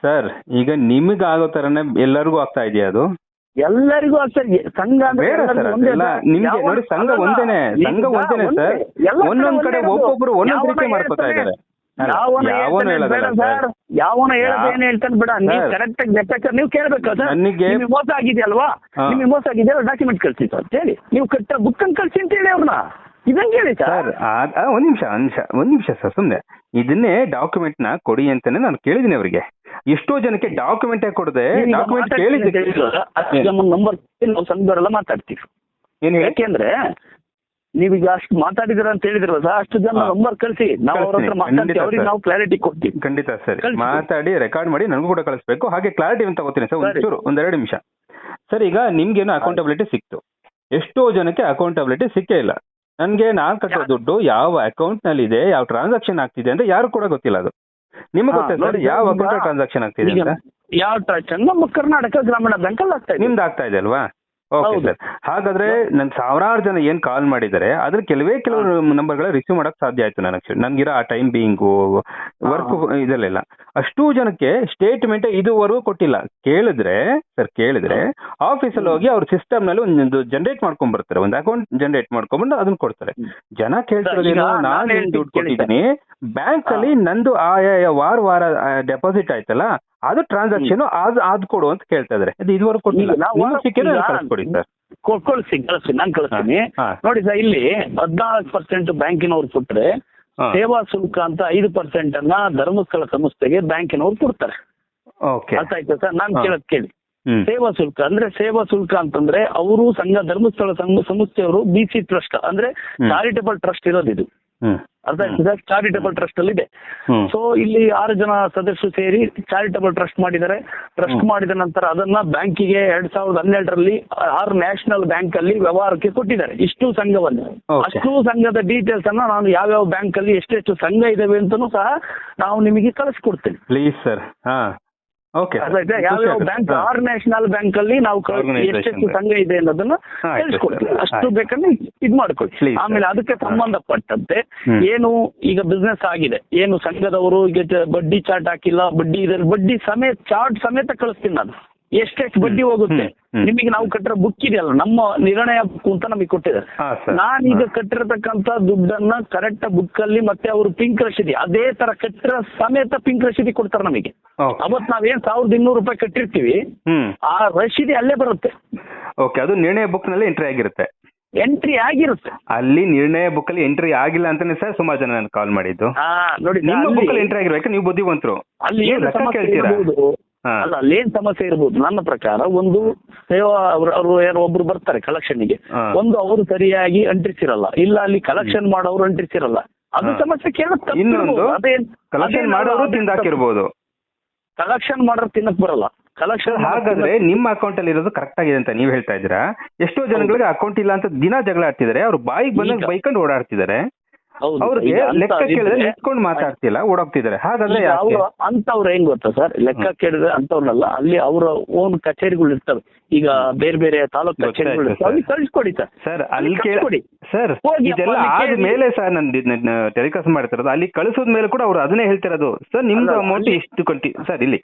ಸರ್? ಈಗ ನಿಮಗೆ ಆಗೋ ತರನೇ ಎಲ್ಲರಿಗೂ ಆಗ್ತಾ ಇದೆಯಾ ಅದು? ಎಲ್ಲರಿಗೂ ಆಗ್ತದೆ. ಸಂಘ ನಿಮ್ಗೆ ನೋಡಿ, ಸಂಘ ಒಂದೇನೆ ಸರ್. ಒಂದೊಂದ್ ಕಡೆ ಒಬ್ಬೊಬ್ರು ಒಂದೊಂದ್ ರೀತಿ ಮಾಡ್ಕೊತಾ ಇದ್ದಾರೆ. ಯಾವನ ಏನ್ ಹೇಳ್ತಾನೆ ಬೇಡ, ನೀವು ಕರೆಕ್ಟ್ ಆಗಿ ಲೆಕ್ಕಾಚಾರ ನೀವು ಕೇಳ್ಬೇಕು ಸರ್. ನಿಮಗೆ ಮೋಸ ಆಗಿದೆಯಲ್ವಾ, ನಿಮಗೆ ಮೋಸ ಆಗಿದೆಯಲ್ಲ ಡಾಕ್ಯುಮೆಂಟ್ ಕಳ್ಸಿ ಸರ್ ಹೇಳಿ, ನೀವು ಕಟ್ಟ ಬುಕ್ ಅನ್ನು ಕಳ್ಸಿ ಅಂತ ಹೇಳಿ ಅವ್ರನ್ನ. ಇದಂಗೆ ಹೇಳಿ ಸರ್. ಒಂದ್ ನಿಮಿಷ ಸರ್, ಸುಮ್ನೆ ಇದನ್ನೇ ಡಾಕ್ಯುಮೆಂಟ್ ನ ಕೊಡಿ ಅಂತಾನೆ ನಾನು ಕೇಳಿದೀನಿ ಅವರಿಗೆ. ಎಷ್ಟೋ ಜನಕ್ಕೆ ಡಾಕ್ಯುಮೆಂಟ್ ಕೊಡದೆ ಡಾಕ್ಯುಮೆಂಟ್ ಕೇಳಿದ್ದೆ ನಂಬರ್ ನಾವು ಸಂಘದವರೆಲ್ಲ ಮಾತಾಡ್ತೀವಿ. ಯಾಕೆಂದ್ರೆ ನೀವೀಗ ಅಷ್ಟು ಮಾತಾಡಿದ್ರ ಅಂತ ಹೇಳಿದ್ರಲ್ಲ ಸರ್, ಅಷ್ಟು ಜನ ನಂಬರ್ ಕಳಿಸಿ, ನಾವು ಅವ್ರ ಹತ್ರ ಮಾತಾಡ್ತೀವಿ, ಅವ್ರಿಗೆ ನಾವು ಕ್ಲಾರಿಟಿ ಕೊಡ್ತೀವಿ. ಖಂಡಿತ ಸರ್, ಮಾತಾಡಿ ರೆಕಾರ್ಡ್ ಮಾಡಿ ನನಗೂ ಕೂಡ ಕಳಿಸ್ಬೇಕು. ಹಾಗೆ ಕ್ಲಾರಿಟಿ ಅಂತ ತಗೋತೀನಿ ಸರ್. ಒಂದೆರಡು ನಿಮಿಷ ಸರ್. ಈಗ ನಿಮ್ಗೇನು ಅಕೌಂಟಬಿಲಿಟಿ ಸಿಕ್ತು, ಎಷ್ಟೋ ಜನಕ್ಕೆ ಅಕೌಂಟಬಿಲಿಟಿ ಸಿಕ್ಕೇ ಇಲ್ಲ. ನನ್ಗೆ ನಾನ್ ಕಟ್ಟೋ ದುಡ್ಡು ಯಾವ ಅಕೌಂಟ್ ನಲ್ಲಿ ಇದೆ, ಯಾವ ಟ್ರಾನ್ಸಾಕ್ಷನ್ ಆಗ್ತಿದೆ ಅಂತ ಯಾರು ಕೂಡ ಗೊತ್ತಿಲ್ಲ. ಅದು ನಿಮ್ಗೆ ಗೊತ್ತೇ ಸರ್ ಯಾವ ಅಕೌಂಟ್ ಟ್ರಾನ್ಸಾಕ್ಷನ್ ಆಗ್ತಿದೆ ಅಂತ? ಯಾವ ಟ್ರಾನ್ಸಾಕ್ಷನ್ ನಮ್ಮ ಕರ್ನಾಟಕ ಗ್ರಾಮೀಣ ಬ್ಯಾಂಕ್ ಅಲ್ಲಿ ಆಗ್ತಾ ಇದೆ. ನಿಮ್ದು ಆಗ್ತಾ ಇದೆ ಅಲ್ವಾ? Okay sir. ಹಾಗಾದ್ರೆ ನನ್ ಸಾವಿರಾರು ಜನ ಏನ್ ಕಾಲ್ ಮಾಡಿದ್ದಾರೆ ಅದ್ರ ಕೆಲವು ನಂಬರ್ಗಳ ರಿಸೀವ್ ಮಾಡಕ್ ಸಾಧ್ಯ ಆಯ್ತು ನನ್ಗಿರೋ ಆ ಟೈಮ್ ಬೀಯಿಂಗು ವರ್ಕ್ ಇದೆಲ್ಲ. ಅಷ್ಟೂ ಜನಕ್ಕೆ ಸ್ಟೇಟ್ಮೆಂಟ್ ಇದುವರೆಗೂ ಕೊಟ್ಟಿಲ್ಲ. ಕೇಳಿದ್ರೆ ಆಫೀಸಲ್ಲಿ ಹೋಗಿ ಅವ್ರ ಸಿಸ್ಟಮ್ ನಲ್ಲಿ ಒಂದು ಜನರೇಟ್ ಮಾಡ್ಕೊಂಡ್ ಬರ್ತಾರೆ, ಒಂದು ಅಕೌಂಟ್ ಜನರೇಟ್ ಮಾಡ್ಕೊಂಡ್ಬಂದು ಅದನ್ನ ಕೊಡ್ತಾರೆ. ಜನ ಕೇಳ್ತಿರೋದೇನೋ, ನಾನು ದುಡ್ಡು ಕೊಟ್ಟಿದ್ದೀನಿ ಬ್ಯಾಂಕ್ ಅಲ್ಲಿ, ನಂದು ವಾರ ಡೆಪಾಸಿಟ್ ಆಯ್ತಲ್ಲ ಅದು ಟ್ರಾನ್ಸಾಕ್ಷನ್ ಅದು ಕೊಡು ಅಂತ ಕೇಳ್ತಾ ಇದಾರೆ. ಇದು ಇದುವರೆಗೂ ಕೊಟ್ಟಿಲ್ಲ. ಕಳಿಸ್ಕೊಡಿ ಸರ್. ಕಳಿಸಿ ನಾನು ಕಳಿಸ್ತೀನಿ. ನೋಡಿ ಸರ್, ಇಲ್ಲಿ 14% ಬ್ಯಾಂಕಿನವ್ರು ಕೊಟ್ರೆ ಸೇವಾ ಶುಲ್ಕ ಅಂತ 5% ಅನ್ನ ಧರ್ಮಸ್ಥಳ ಸಂಸ್ಥೆಗೆ ಬ್ಯಾಂಕಿನವ್ರು ಕೊಡ್ತಾರೆ. ಅರ್ಥ ಆಯ್ತಾ ಸರ್? ನಾನು ಕೇಳಿ, ಸೇವಾ ಶುಲ್ಕ ಅಂದ್ರೆ ಸೇವಾ ಶುಲ್ಕ ಅಂತಂದ್ರೆ ಅವರು ಧರ್ಮಸ್ಥಳ ಸಂಸ್ಥೆಯವರು BC ಟ್ರಸ್ಟ್ ಅಂದ್ರೆ ಚಾರಿಟಬಲ್ ಟ್ರಸ್ಟ್ ಇರೋದು ಇದು. ಅರ್ಥ ಆಯ್ತದೆ? ಚಾರಿಟಬಲ್ ಟ್ರಸ್ಟ್ ಅಲ್ಲಿ ಇದೆ. ಸೊ ಇಲ್ಲಿ 6 ಜನ ಸದಸ್ಯರು ಸೇರಿ ಚಾರಿಟಬಲ್ ಟ್ರಸ್ಟ್ ಮಾಡಿದ್ದಾರೆ. ಟ್ರಸ್ಟ್ ಮಾಡಿದ ನಂತರ ಅದನ್ನ ಬ್ಯಾಂಕಿಗೆ 2012ರಲ್ಲಿ 6 ನ್ಯಾಷನಲ್ ಬ್ಯಾಂಕ್ ಅಲ್ಲಿ ವ್ಯವಹಾರಕ್ಕೆ ಕೊಟ್ಟಿದ್ದಾರೆ. ಇಷ್ಟು ಸಂಘವನ್ನು, ಅಷ್ಟು ಸಂಘದ ಡೀಟೇಲ್ಸ್ ಅನ್ನ ನಾನು ಯಾವ್ಯಾವ ಬ್ಯಾಂಕ್ ಅಲ್ಲಿ ಎಷ್ಟೆಷ್ಟು ಸಂಘ ಇದಾವೆ ಅಂತಾನೂ ಸಹ ನಾವು ನಿಮಗೆ ಕಳಿಸ್ಕೊಡ್ತೇನೆ. Please sir. ಯಾವ್ಯಾವ ಬ್ಯಾಂಕ್ 6 ನ್ಯಾಷನಲ್ ಬ್ಯಾಂಕ್ ಅಲ್ಲಿ ನಾವು ಎಷ್ಟೆಷ್ಟು ಸಂಘ ಇದೆ ಅನ್ನೋದನ್ನ ತಿಳಿಸ್ಕೊಡ್ತೀವಿ. ಅಷ್ಟು ಬೇಕಂದ್ರೆ ಇದ್ ಮಾಡ್ಕೊಳ್ಳಿ. ಆಮೇಲೆ ಅದಕ್ಕೆ ಸಂಬಂಧಪಟ್ಟಂತೆ ಏನು ಈಗ ಬಿಸ್ನೆಸ್ ಆಗಿದೆ, ಏನು ಸಂಘದವರು ಈಗ ಬಡ್ಡಿ ಚಾರ್ಟ್ ಹಾಕಿಲ್ಲ, ಬಡ್ಡಿ ಸಮೇತ ಚಾರ್ಟ್ ಸಮೇತ ಕಳಿಸ್ತೀನಿ ನಾನು. ಎಷ್ಟೆಷ್ಟು ಬಡ್ಡಿ ಹೋಗುತ್ತೆ ನಿಮಗೆ ನಾವು ಕಟ್ಟಿರೋ ಬುಕ್ ಇದೆಯಲ್ಲ, ನಮ್ಮ ನಿರ್ಣಯ ಬುಕ್ ಅಂತ ನಮಗೆ ಕೊಟ್ಟಿದ್ದಾರೆ. ನಾನೀಗ ಕಟ್ಟಿರತಕ್ಕಂತ ದುಡ್ಡನ್ನ ಕರೆಕ್ಟ್ ಬುಕ್ ಅಲ್ಲಿ ಮತ್ತೆ ಅವರು ಪಿಂಕ್ ರಶೀದಿ ಅದೇ ತರ ಕಟ್ಟಿರೋ ಸಮೇತ ಪಿಂಕ್ ರಶೀದಿ ಕೊಡ್ತಾರೆ ನಮಗೆ. ಅವತ್ ನಾವೇನ್ 1200 ರೂಪಾಯಿ ಕಟ್ಟಿರ್ತೀವಿ, ಆ ರಶೀದಿ ಅಲ್ಲೇ ಬರುತ್ತೆ. ಅದು ನಿರ್ಣಯ ಬುಕ್ ನಲ್ಲಿ ಎಂಟ್ರಿ ಆಗಿರುತ್ತೆ. ಅಲ್ಲಿ ನಿರ್ಣಯ ಬುಕ್ ಅಲ್ಲಿ ಎಂಟ್ರಿ ಆಗಿಲ್ಲ ಅಂತಾನೆ ಸರ್ ಸುಮಾರು ಜನ ನಾನು ಕಾಲ್ ಮಾಡಿದ್ದು. ನೋಡಿ, ನಿಮ್ಮ ಬುಕ್ ಅಲ್ಲಿ ಎಂಟ್ರಿ ಆಗಿರ್ಬೇಕು, ನೀವು ಬುದ್ಧಿವಂತರು. ಅಲ್ಲಿ ಅಲ್ಲ, ಅಲ್ಲೇನ್ ಸಮಸ್ಯೆ ಇರ್ಬೋದು ನನ್ನ ಪ್ರಕಾರ. ಒಂದು ಸೇವಾ ಅವರು ಯಾರೋ ಒಬ್ರು ಬರ್ತಾರೆ ಕಲೆಕ್ಷನ್ಗೆ, ಒಂದು ಅವರು ಸರಿಯಾಗಿ ಅಂಟಿಸಿರಲ್ಲ, ಇಲ್ಲ ಅಲ್ಲಿ ಕಲೆಕ್ಷನ್ ಮಾಡೋರು ಅಂಟಿಸಿರಲ್ಲ, ಅದು ಸಮಸ್ಯೆ ಕೇಳುತ್ತೆ. ಇನ್ನೊಂದು ಕಲೆಕ್ಷನ್ ಮಾಡೋರು ತಿಂದಾಕಿರ್ಬೋದು. ಕಲೆಕ್ಷನ್ ಮಾಡೋರು ತಿನ್ನಕ್ ಬರಲ್ಲ. ಕಲೆಕ್ಷನ್ ಹಾಗಾದ್ರೆ ನಿಮ್ಮ ಅಕೌಂಟ್ ಅಲ್ಲಿ ಇರೋದು ಕರೆಕ್ಟ್ ಆಗಿದೆ ಅಂತ ನೀವ್ ಹೇಳ್ತಾ ಇದ್ದೀರಾ. ಎಷ್ಟೋ ಜನಗಳಿಗೆ ಅಕೌಂಟ್ ಇಲ್ಲ ಅಂತ ದಿನ ಜಗಳ ಆಡ್ತಿದ್ದಾರೆ, ಅವ್ರು ಬಾಯಿಗೆ ಬಂದಾಗ ಬೈಕೊಂಡು ಓಡಾಡ್ತಿದ್ದಾರೆ. ಅವ್ರಿಗೆ ಲೆಕ್ಕ ಕೇಳಿದ್ರೆ ನಿಂತ್ಕೊಂಡು ಮಾತಾಡ್ತಿಲ್ಲ, ಓಡೋಗ್ತಿದ್ದಾರೆ. ಹಾಗಾದ್ರೆ ಅಂತವ್ರು ಏನ್ ಗೊತ್ತಾ ಸರ್, ಲೆಕ್ಕ ಕೇಳಿದ್ರೆ ಅಂತವ್ರಲ್ಲ, ಅಲ್ಲಿ ಅವರ ಓನ್ ಕಚೇರಿಗಳು ಇರ್ತವೆ. ಈಗ ಬೇರೆ ಬೇರೆ ತಾಲೂಕು ಕಚೇರಿಗಳು ಇರ್ತವೆ, ಅಲ್ಲಿ ಕಳಿಸ್ಕೊಡಿ ಸರ್. ಅಲ್ಲಿ ಕೇಳಿ ಸರ್, ಇದೆಲ್ಲ ಆದ್ಮೇಲೆ ಸರ್ ನಾನು ಟೆಲಿಕಾಸ್ಟ್ ಮಾಡ್ತಿರೋದು. ಅಲ್ಲಿ ಕಳಿಸೋದ್ ಮೇಲೆ ಕೂಡ ಅವ್ರು ಅದನ್ನೇ ಹೇಳ್ತಿರೋದು, ಸರ್ ನಿಮ್ದು ಅಮೌಂಟ್ ಇಷ್ಟು ಕೊಟ್ಟಿ ಸರ್. ಇಲ್ಲಿ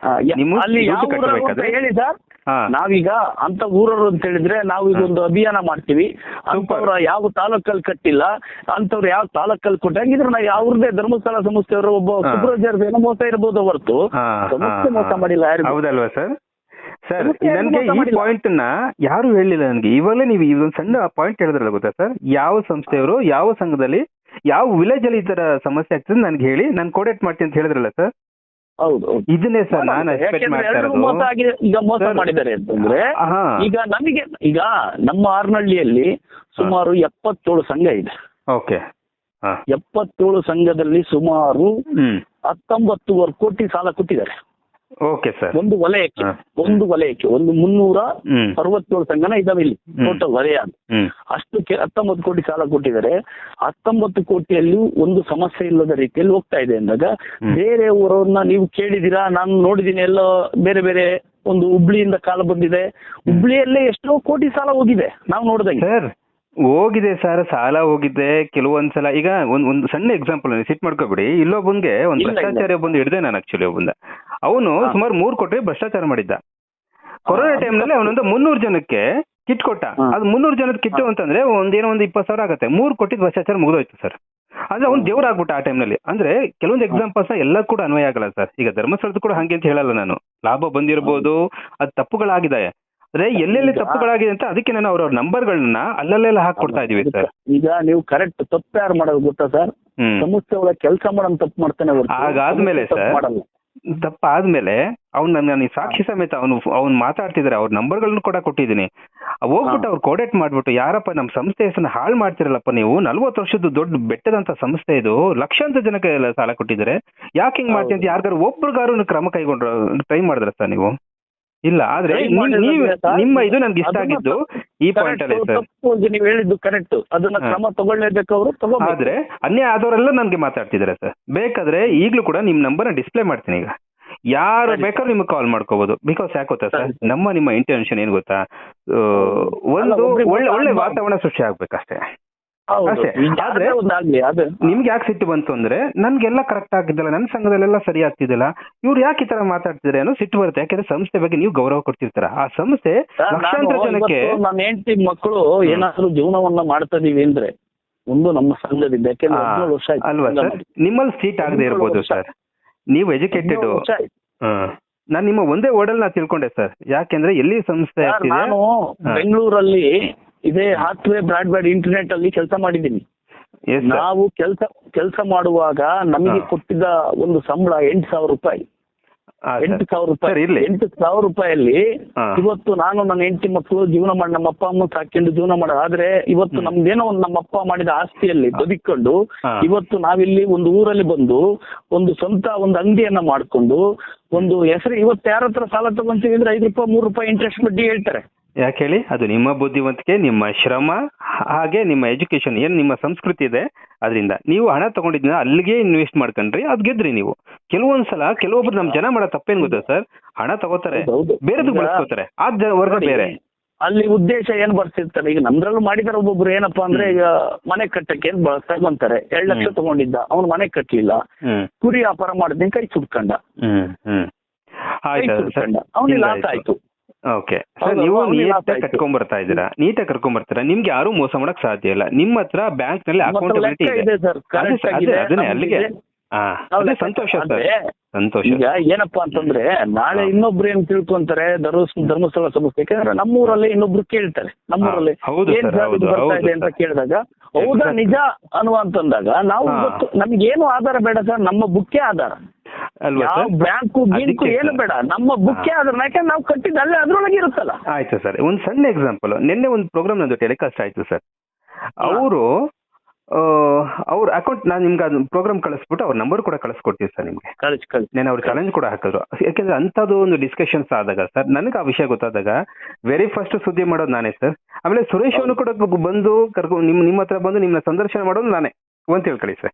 ಹೇಳಿ ಸರ್, ನಾವೀಗ ಅಂತ ಊರವರು ಅಂತ ಹೇಳಿದ್ರೆ ನಾವು ಇದೊಂದು ಅಭಿಯಾನ ಮಾಡ್ತೀವಿ. ಅಂತವ್ರ ಯಾವ ತಾಲೂಕಲ್ಲಿ ಕಟ್ಟಿಲ್ಲ, ಅಂತವ್ರು ಯಾವ ತಾಲೂಕಲ್ಲಿ ಕೊಟ್ಟಂಗಿದ್ರೆ ನಾವು ಅವ್ರದೇ ಧರ್ಮಸ್ಥಳ ಸಂಸ್ಥೆಯವರು ಒಬ್ಬ ಸುಬ್ರಜರ್ ಏನೋ ಮೋಸ ಇರ್ಬೋದು ಹೊರತು ಸಂಸ್ಥೆ ಮೋಸ ಮಾಡಿಲ್ಲ. ಹೌದಲ್ವಾ ಸರ್? ಸರ್ ನನಗೆ ಈ ಪಾಯಿಂಟ್ ನ ಯಾರು ಹೇಳಿಲ್ಲ ನನಗೆ. ಇವಾಗಲೇ ನೀವು ಇದೊಂದು ಸಣ್ಣ ಪಾಯಿಂಟ್ ಹೇಳಿದ್ರಲ್ಲ ಗೊತ್ತಾ ಸರ್, ಯಾವ ಸಂಸ್ಥೆಯವರು ಯಾವ ಸಂಘದಲ್ಲಿ ಯಾವ ವಿಲೇಜ್ ಅಲ್ಲಿ ಈ ತರ ಸಮಸ್ಯೆ ಆಗ್ತದೆ ನನಗೆ ಹೇಳಿ, ನಾನು ಕೋಆರ್ಡಿನೇಟ್ ಮಾಡ್ತೀನಿ ಅಂತ ಹೇಳಿದ್ರಲ್ಲ ಸರ್. ಹೌದು ಇದನ್ನೇ ಸರ್ ನಾನು ಎಕ್ಸ್ಪೆಕ್ಟ್ ಮಾಡ್ತಾ ಇರೋದು. ಈಗ ಮೋಸ ಮಾಡಿದ್ದಾರೆ ಅಂತಂದ್ರೆ, ಈಗ ನಮಗೆ ಈಗ ನಮ್ಮ ಆರ್ನಹಳ್ಳಿಯಲ್ಲಿ ಸುಮಾರು 77 ಸಂಘ ಇದೆ. ಓಕೆ. 77 ಸಂಘದಲ್ಲಿ ಸುಮಾರು 19 ಕೋಟಿ ಸಾಲ ಕೊಟ್ಟಿದ್ದಾರೆ. Okay sir. ಒಂದು ವಲಯಕ್ಕೆ ಒಂದು 367 ಸಂಘನ ಇದಾವೆ ಇಲ್ಲಿ ಟೋಟಲ್ ವಲಯ. ಅಷ್ಟಕ್ಕೆ 19 ಕೋಟಿ ಸಾಲ ಕೊಟ್ಟಿದ್ದಾರೆ. 19 ಕೋಟಿಯಲ್ಲಿ ಒಂದು ಸಮಸ್ಯೆ ಇಲ್ಲದ ರೀತಿಯಲ್ಲಿ ಹೋಗ್ತಾ ಇದೆ ಅಂದಾಗ ಬೇರೆ ಊರವ್ರನ್ನ ನೀವು ಕೇಳಿದಿರಾ? ನಾನು ನೋಡಿದೀನಿ ಎಲ್ಲೋ ಬೇರೆ ಬೇರೆ ಒಂದು ಹುಬ್ಳಿಯಿಂದ ಕಾಲ ಬಂದಿದೆ. ಹುಬ್ಳಿಯಲ್ಲೇ ಎಷ್ಟೋ ಕೋಟಿ ಸಾಲ ಹೋಗಿದೆ ನಾವು ನೋಡಿದಂಗೆ. ಸರ್ ಹೋಗಿದೆ ಸರ್, ಸಾಲ ಹೋಗಿದೆ ಕೆಲವೊಂದ್ಸಲ. ಈಗ ಒಂದು ಸಣ್ಣ ಎಕ್ಸಾಂಪಲ್ ಸಿಟ್ ಮಾಡ್ಕೋಬಿಡಿ. ಇಲ್ಲೊಬ್ಬನ್ಗೆ ಒಂದು ಭ್ರಷ್ಟಾಚಾರ ಬಂದು ಹಿಡಿದೆ ನಾನು ಆಕ್ಚುಲಿ. ಒಬ್ಬಂದ ಅವನು ಸುಮಾರು 3 ಕೋಟಿ ಭ್ರಷ್ಟಾಚಾರ ಮಾಡಿದ್ದ. ಕೊರೋನಾ ಟೈಮ್ ನಲ್ಲಿ ಅವನೊಂದು 300 ಜನಕ್ಕೆ ಕಿಟ್ ಕೊಟ್ಟ. ಅದು 300 ಜನದ ಕಿಟ್ಟು ಅಂತಂದ್ರೆ ಒಂದು 20,000 ಆಗುತ್ತೆ. 3 ಕೋಟಿ ಭ್ರಷ್ಟಾಚಾರ ಮುಗಿದೋಯ್ತು ಸರ್. ಅಂದ್ರೆ ಅವ್ನು ದೇವ್ರ ಆಗ್ಬಿಟ್ಟ ಆ ಟೈಮ್ ನಲ್ಲಿ. ಅಂದ್ರೆ ಕೆಲವೊಂದು ಎಕ್ಸಾಂಪಲ್ಸ್ ಎಲ್ಲ ಕೂಡ ಅನ್ವಯ ಆಗಲ್ಲ ಸರ್. ಈಗ ಧರ್ಮಸ್ಥಳದ ಕೂಡ ಹಂಗೆ ಅಂತ ಹೇಳಲ್ಲ ನಾನು. ಲಾಭ ಬಂದಿರಬಹುದು, ಅದು ತಪ್ಪುಗಳಾಗಿದೆ. ಅದೇ ಎಲ್ಲೆಲ್ಲಿ ತಪ್ಪುಗಳಾಗಿದೆ ಅಂತ ಅದಕ್ಕೆ ನಾನು ಅವ್ರ ನಂಬರ್ಗಳನ್ನ ಅಲ್ಲಲ್ಲೆಲ್ಲ ಹಾಕೊಡ್ತಾ ಇದೀವಿ ಸರ್. ಈಗ ನೀವು ಕರೆಕ್ಟ್ ತಪ್ಪು ಯಾರು ಮಾಡೋದು ಗೊತ್ತಾ ಸರ್? ಸಂಸ್ಥೆ ಒಳಗೆ ಕೆಲಸ ಮಾಡೋನ್ ತಪ್ಪು ಮಾಡ್ತಾನೆ. ಹಾಗಾದ್ಮೇಲೆ ಸರ್ ತಪ್ಪಾದ್ಮೇಲೆ ನಾನು ಸಾಕ್ಷಿ ಸಮೇತ ಅವ್ನು ಮಾತಾಡ್ತಿದ್ರೆ ಅವ್ರ ನಂಬರ್ಗಳನ್ನ ಕೂಡ ಕೊಟ್ಟಿದ್ದೀನಿ. ಹೋಗ್ಬಿಟ್ಟು ಅವ್ರು ಕೋಆರ್ಡಿನೇಟ್ ಮಾಡ್ಬಿಟ್ಟು, ಯಾರಪ್ಪ ನಮ್ಮ ಸಂಸ್ಥೆ ಹೆಸರನ್ನ ಹಾಳು ಮಾಡ್ತಿರಲ್ಲಪ್ಪ ನೀವು, 40 ವರ್ಷದ ದೊಡ್ಡ ಬೆಟ್ಟದಂತ ಸಂಸ್ಥೆ ಇದು, ಲಕ್ಷಾಂತರ ಜನಕ್ಕೆ ಸಾಲ ಕೊಟ್ಟಿದ್ದಾರೆ, ಯಾಕೆ ಹಿಂಗ್ ಮಾಡ್ತೀನಿ ಅಂತ ಯಾರಿಗಾರು ಒಬ್ರಿಗಾರು ಕ್ರಮ ಕೈಗೊಂಡ್ರು ಟ್ರೈ ಮಾಡಿದ್ರ ಸರ್ ನೀವು? ಇಲ್ಲ. ಆದ್ರೆ ನಿಮ್ಮ ಇದು ನನ್ಗೆ ಇಷ್ಟ ಆಗಿದ್ದು ಈ ಪಾಯಿಂಟ್ ಅಲ್ಲಿ ಸರ್. ನೀವು ಹೇಳಿದ್ದು ಕರೆಕ್ಟ್, ಅದನ್ನ ಕ್ರಮ ತಗೊಳ್ಳೇಬೇಕು ಅವರು. ಆದ್ರೆ ಅನ್ಯಾಯ ಆದವರೆಲ್ಲ ನನ್ಗೆ ಮಾತಾಡ್ತಿದ್ದಾರೆ ಸರ್. ಬೇಕಾದ್ರೆ ಈಗ್ಲೂ ಕೂಡ ನಿಮ್ ನಂಬರ್ ಡಿಸ್ಪ್ಲೇ ಮಾಡ್ತೀನಿ. ಈಗ ಯಾರು ಬೇಕಾದ್ರೂ ನಿಮ್ಗೆ ಕಾಲ್ ಮಾಡ್ಕೋಬಹುದು. ಬಿಕಾಸ್ ಯಾಕೆ ಗೊತ್ತಾ ಸರ್, ನಿಮ್ಮ ಇಂಟೆನ್ಷನ್ ಏನ್ ಗೊತ್ತಾ, ಒಂದು ಒಳ್ಳೆ ವಾತಾವರಣ ಸೃಷ್ಟಿ ಆಗ್ಬೇಕಷ್ಟೇ. ಆದ್ರೆ ನಿಮ್ಗೆ ಯಾಕೆ ಸಿಟ್ಟು ಬಂತು ಅಂದ್ರೆ, ನನ್ಗೆಲ್ಲ ಕರೆಕ್ಟ್ ಆಗಿದ್ದಲ್ಲ, ನನ್ನ ಸಂಘದಲ್ಲೆಲ್ಲ ಸರಿ ಆಗ್ತಿದ್ದಲ್ಲ, ಇವ್ರು ಯಾಕೆ ಈ ತರ ಮಾತಾಡ್ತಿದ್ದಾರೆ ಅನ್ನೋ ಸಿಟ್ಟು ಬರುತ್ತೆ. ಯಾಕಂದ್ರೆ ಸಂಸ್ಥೆ ಬಗ್ಗೆ ನೀವು ಗೌರವ ಕೊಡ್ತಿರ್ತಾರ. ಆ ಸಂಸ್ಥೆ ಲಕ್ಷಾಂತರ ಜನಕ್ಕೆ ನನ್ನ ಹೆಂಡತಿ ಮಕ್ಕಳು ಏನಾದ್ರು ಜೀವನವನ್ನ ಮಾಡ್ತಾ ಇದೀವಿ ಅಂದ್ರೆ ಒಂದು ನಮ್ಮ ಸಂಘದಿಂದ. ಅಲ್ವಾ ಸರ್? ನಿಮ್ಮಲ್ಲಿ ಸೀಟ್ ಆಗದೆ ಇರ್ಬೋದು ಸರ್, ನೀವು ಎಜುಕೇಟೆಡ್. ನಾನು ನಿಮ್ಮ ಒಂದೇ ವರ್ಡಲ್ಲಿ ನಾ ತಿಳ್ಕೊಂಡೆ ಸರ್. ಯಾಕೆಂದ್ರೆ ಎಲ್ಲಿ ಸಂಸ್ಥೆ ನಾನು ಬೆಂಗಳೂರಲ್ಲಿ ಇದೇ ಹಾತ್ವೇ ಬ್ರಾಡ್ಬ್ಯಾಂಡ್ ಇಂಟರ್ನೆಟ್ ಅಲ್ಲಿ ಕೆಲಸ ಮಾಡಿದ್ದೀನಿ. ನಾವು ಕೆಲಸ ಮಾಡುವಾಗ ನಮಗೆ ಕೊಟ್ಟಿದ್ದ ಒಂದು ಸಂಬಳ 8,000 ರೂಪಾಯಿ. 8,000 ರೂಪಾಯಲ್ಲಿ ಇವತ್ತು ನಾನು ನನ್ನ ಹೆಂಡತಿ ಮಕ್ಕಳು ಜೀವನ ಮಾಡಿ, ನಮ್ಮ ಅಪ್ಪ ಅಮ್ಮ ಸಾಕೊಂಡು ಜೀವನ ಮಾಡ. ಆದ್ರೆ ಇವತ್ತು ನಮ್ದೇನೋ ಒಂದು ನಮ್ಮ ಅಪ್ಪ ಮಾಡಿದ ಆಸ್ತಿಯಲ್ಲಿ ಬದುಕೊಂಡು ಇವತ್ತು ನಾವಿಲ್ಲಿ ಒಂದು ಊರಲ್ಲಿ ಬಂದು ಒಂದು ಸ್ವಂತ ಒಂದು ಅಂಗಡಿಯನ್ನ ಮಾಡ್ಕೊಂಡು ಒಂದು ಹೆಸರು. ಇವತ್ತು ಯಾರ ಹತ್ರ ಸಾಲ ತಗೊಂತೀವಿ ಅಂದ್ರೆ 5 ರೂಪಾಯಿ 3 ರೂಪಾಯಿ ಇಂಟ್ರೆಸ್ಟ್ ಬಡ್ಡಿ ಹೇಳ್ತಾರೆ. ಯಾಕೆ ಹೇಳಿ? ಅದು ನಿಮ್ಮ ಬುದ್ಧಿವಂತಿಕೆ, ನಿಮ್ಮ ಶ್ರಮ, ಹಾಗೆ ನಿಮ್ಮ ಎಜುಕೇಶನ್, ಏನ್ ನಿಮ್ಮ ಸಂಸ್ಕೃತಿ ಇದೆ, ಅದರಿಂದ ನೀವು ಹಣ ತಗೊಂಡಿದ್ನ ಅಲ್ಲಿಗೆ ಇನ್ವೆಸ್ಟ್ ಮಾಡ್ಕೊಂಡ್ರಿ, ಅದ್ ಗೆದ್ರಿ ನೀವು. ಕೆಲವೊಂದ್ಸಲ ಕೆಲವೊಬ್ರು ನಮ್ ಜನ ಮಾಡೋ ತಪ್ಪೇನ್ ಗೊತ್ತಾ ಸರ್, ಹಣ ತಗೋತಾರೆ, ಬೇರೆದು ಬಳಸ್ಕೋತಾರೆ, ವರ್ಗ ಬೇರೆ. ಅಲ್ಲಿ ಉದ್ದೇಶ ಏನ್ ಬರ್ತಿರ್ತಾರೆ. ಈಗ ನಮ್ದ್ರಲ್ಲೂ ಮಾಡಿದಾರೆ ಒಬ್ಬೊಬ್ರು. ಏನಪ್ಪಾ ಅಂದ್ರೆ, ಈಗ ಮನೆ ಕಟ್ಟಕ್ಕೆ ಏನ್ ತಗೊಂತಾರೆ, 2 ಲಕ್ಷ ತಗೊಂಡಿದ್ದ, ಅವ್ನು ಮನೆ ಕಟ್ಲಿಲ್ಲ, ಕುರಿ ವ್ಯಾಪಾರ ಮಾಡಿದ್ನ ಕೈ ಸುಟ್ಕೊಂಡ, ಅವ್ನಿಗೆ ಲಾಸ್ ಆಯ್ತು. ಓಕೆ ಸರ್, ನೀವು ನೀಟಾಗಿ ಕಟ್ಕೊಂಡ್ಬರ್ತಾ ಇದ್ದೀರಾ, ನೀಟಾಗಿ ಕರ್ಕೊಂಡ್ಬರ್ತೀರಾ, ನಿಮ್ಗೆ ಯಾರು ಮೋಸ ಮಾಡಕ್ ಸಾಧ್ಯ ಇಲ್ಲ. ನಿಮ್ಮ ಹತ್ರ ಬ್ಯಾಂಕ್ ನಲ್ಲಿ ಅಕೌಂಟಬಿಲಿಟಿ ಇದೆ. ಅದನ್ನೇ ಅಲ್ಲಿಗೆ ಸಂತೋಷ ಸರ್, ಸಂತೋಷ. ಈಗ ಏನಪ್ಪಾ ಅಂತಂದ್ರೆ, ನಾಳೆ ಇನ್ನೊಬ್ರು ಏನ್ ತಿಳ್ಕೊಂತಾರೆ ಧರ್ಮಸ್ಥಳ ಸಂಸ್ಥೆ, ಯಾಕಂದ್ರೆ ನಮ್ಮೂರಲ್ಲಿ ಇನ್ನೊಬ್ರು ಕೇಳ್ತಾರೆ, ನಮ್ಮೂರಲ್ಲಿ ಏನ್ ಬರ್ತಾ ಇದೆ ಅಂತ ಕೇಳಿದಾಗ ಹೌದಾ ನಿಜ ಅನ್ನುವಂತಂದಾಗ ನಾವು ನಮ್ಗೇನು ಆಧಾರ ಬೇಡ ಸರ್, ನಮ್ಮ ಬುಕ್ಕೇ ಆಧಾರ. ಬ್ಯಾಂಕು ಗೀಂಕು ಏನು ಬೇಡ, ನಮ್ಮ ಬುಕ್ಕೇ ಆಧಾರ. ಯಾಕಂದ್ರೆ ನಾವು ಕಟ್ಟಿದ ಅಲ್ಲೇ ಅದ್ರೊಳಗೆ ಇರುತ್ತಲ್ಲ. ಆಯ್ತು ಸರ್, ಒಂದ್ ಸಣ್ಣ ಎಕ್ಸಾಂಪಲ್. ನಿನ್ನೆ ಒಂದು ಪ್ರೋಗ್ರಾಮ್ ನಂದು ಟೆಲಿಕಾಸ್ಟ್ ಆಯ್ತು ಸರ್. ಅವ್ರ ಅಕೌಂಟ್ ನಾನು ನಿಮ್ಗೆ ಅದು ಪ್ರೋಗ್ರಾಮ್ ಕಳಿಸ್ಬಿಟ್ಟು ಅವ್ರ ನಂಬರ್ ಕೂಡ ಕಳಿಸ್ಕೊಡ್ತೀವಿ ಸರ್ ನಿಮ್ಗೆ. ನಾನು ಅವ್ರ ಚಾಲೆಂಜ್ ಕೂಡ ಹಾಕಿದ್ರು. ಯಾಕೆಂದ್ರೆ ಅಂತದ್ದು ಒಂದು ಡಿಸ್ಕಷನ್ಸ್ ಆದಾಗ ಸರ್, ನನಗೆ ಆ ವಿಷಯ ಗೊತ್ತಾದಾಗ ವೆರಿ ಫಸ್ಟ್ ಸುದ್ದಿ ಮಾಡೋದು ನಾನೇ ಸರ್. ಆಮೇಲೆ ಸುರೇಶ್ ಅವನು ಕೂಡ ಬಂದು ನಿಮ್ಮ ಹತ್ರ ಬಂದು ನಿಮ್ಮನ್ನ ಸಂದರ್ಶನ ಮಾಡೋದು ನಾನೇ ಅಂತ ಹೇಳ್ಕೊಳ್ಳಿ ಸರ್.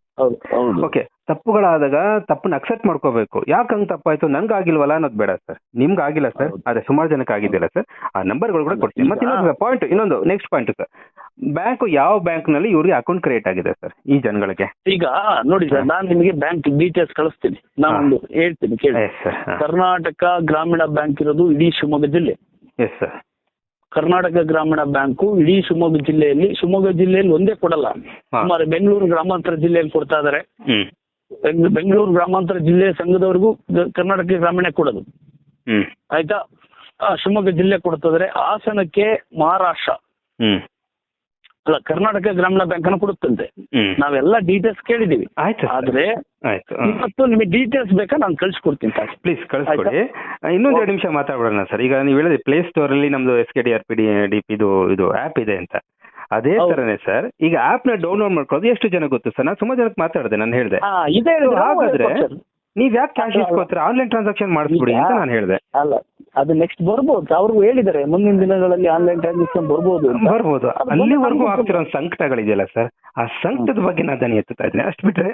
ಓಕೆ, ತಪ್ಪುಗಳಾದಾಗ ತಪ್ಪನ್ನ ಅಕ್ಸೆಪ್ಟ್ ಮಾಡ್ಕೋಬೇಕು. ಯಾಕೆ ಹಂಗ್ ತಪ್ಪಾಯ್ತು, ನನ್ಗೆ ಆಗಿಲ್ವಲ್ಲ ಅನ್ನೋದು ಬೇಡ ಸರ್. ನಿಮ್ಗೆ ಆಗಿಲ್ಲ ಸರ್, ಆದ್ರೆ ಸುಮಾರು ಜನಕ್ಕೆ ಆಗಿದ್ದಿಲ್ಲ ಸರ್. ಆ ನಂಬರ್ಗಳು ಕೂಡ ಕೊಡ್ತೀನಿ. ಮತ್ತೆ ಇನ್ನೊಂದು ನೆಕ್ಸ್ಟ್ ಪಾಯಿಂಟ್ ಸರ್, ಬ್ಯಾಂಕ್ ಯಾವ ಬ್ಯಾಂಕ್ ನಲ್ಲಿ ಇವ್ರಿಗೆ ಅಕೌಂಟ್ ಕ್ರಿಯೇಟ್ ಆಗಿದೆ ಸರ್ ಈ ಜನಗಳಿಗೆ? ಈಗ ನೋಡಿ ಸರ್, ನಾನು ನಿಮಗೆ ಬ್ಯಾಂಕ್ ಡೀಟೇಲ್ಸ್ ಕಳಿಸ್ತೀನಿ, ನಾನು ಹೇಳ್ತೀನಿ ಕೇಳಿ. ಕರ್ನಾಟಕ ಗ್ರಾಮೀಣ ಬ್ಯಾಂಕ್ ಇರೋದು ಇಡೀ ಶಿವಮೊಗ್ಗ ಜಿಲ್ಲೆ. Yes sir. ಕರ್ನಾಟಕ ಗ್ರಾಮೀಣ ಬ್ಯಾಂಕು ಇಡೀ ಶಿವಮೊಗ್ಗ ಜಿಲ್ಲೆಯಲ್ಲಿ ಒಂದೇ ಕೊಡಲ್ಲ, ಸುಮಾರು ಬೆಂಗಳೂರು ಗ್ರಾಮಾಂತರ ಜಿಲ್ಲೆಯಲ್ಲಿ ಕೊಡ್ತಾ ಇದಾರೆ. ಬೆಂಗಳೂರು ಗ್ರಾಮಾಂತರ ಜಿಲ್ಲೆ ಸಂಘದವರೆಗೂ ಕರ್ನಾಟಕ ಗ್ರಾಮೀಣ ಕೊಡೋದು. ಆಯ್ತಾ? ಶಿವಮೊಗ್ಗ ಜಿಲ್ಲೆ ಕೊಡ್ತದ್ರೆ, ಹಾಸನಕ್ಕೆ ಮಹಾರಾಷ್ಟ್ರ ಹ್ಮ್ ಅಲ್ಲ ಕರ್ನಾಟಕ ಗ್ರಾಮೀಣ ಬ್ಯಾಂಕ್ ಅನ್ನು ಕೊಡುತ್ತಂತೆ. ಹ್ಮ್ ನಾವೆಲ್ಲ ಡೀಟೇಲ್ಸ್ ಕೇಳಿದೀವಿ. ಆಯ್ತು sir. ಆದ್ರೆ ಆಯ್ತು ಇವತ್ತು ನಿಮಗೆ ಡೀಟೇಲ್ಸ್ ಬೇಕಾ ನಾನು ಕಳ್ಸಿಕೊಡ್ತೀನಿ ಸರ್. ಪ್ಲೀಸ್ ಕಳಿಸ್ಕೊಡಿ. ಇನ್ನೊಂದು 2 ನಿಮಿಷ ಮಾತಾಡೋಣ ಸರ್. ಈಗ ನೀವು ಹೇಳಿದ್ರೆ ಪ್ಲೇ ಸ್ಟೋರ್ ಅಲ್ಲಿ ನಮ್ದು SKDRPDP ಇದು ಆಪ್ ಇದೆ ಅಂತ. ಅದೇ ತರನೇ ಸರ್ ಈಗ ಆಪ್ ನ ಡೌನ್ಲೋಡ್ ಮಾಡ್ಕೊಳ್ಳೋದು ಎಷ್ಟು ಜನ ಗೊತ್ತು ಸರ್? ನಾನು ಸುಮಾರು ಜನಕ್ಕೆ ಮಾತಾಡಿದೆ, ನಾನು ಹೇಳಿದೆ ಇದೇ ಹಾಗಾದ್ರೆ ನೀವ್ ಯಾಕೆ ಕ್ಯಾಶ್ ಇಸ್ಕೋತೀರ, ಆನ್ಲೈನ್ ಟ್ರಾನ್ಸಾಕ್ಷನ್ ಮಾಡಿಸ್ಬಿಡಿ ಅಂತ ನಾನು ಹೇಳಿದೆ. ಅಲ್ಲ ಅದು ನೆಕ್ಸ್ಟ್ ಬರ್ಬೋದು, ಅವ್ರು ಹೇಳಿದ್ದಾರೆ ಮುಂದಿನ ದಿನಗಳಲ್ಲಿ ಆನ್ಲೈನ್ ಟ್ರಾನ್ಸಾಕ್ಷನ್ ಬರ್ಬೋದು. ಅಲ್ಲಿವರೆಗೂ ಆಗ್ತಿರೋ ಸಂಕಟಗಳಿದೆಯಲ್ಲ ಸರ್, ಆ ಸಂಕಟದ ಬಗ್ಗೆ ನಾನು ದನಿ ಎತ್ತುತ್ತಾ ಇದ್ದೀನಿ. ಅಷ್ಟು ಬಿಟ್ರೆ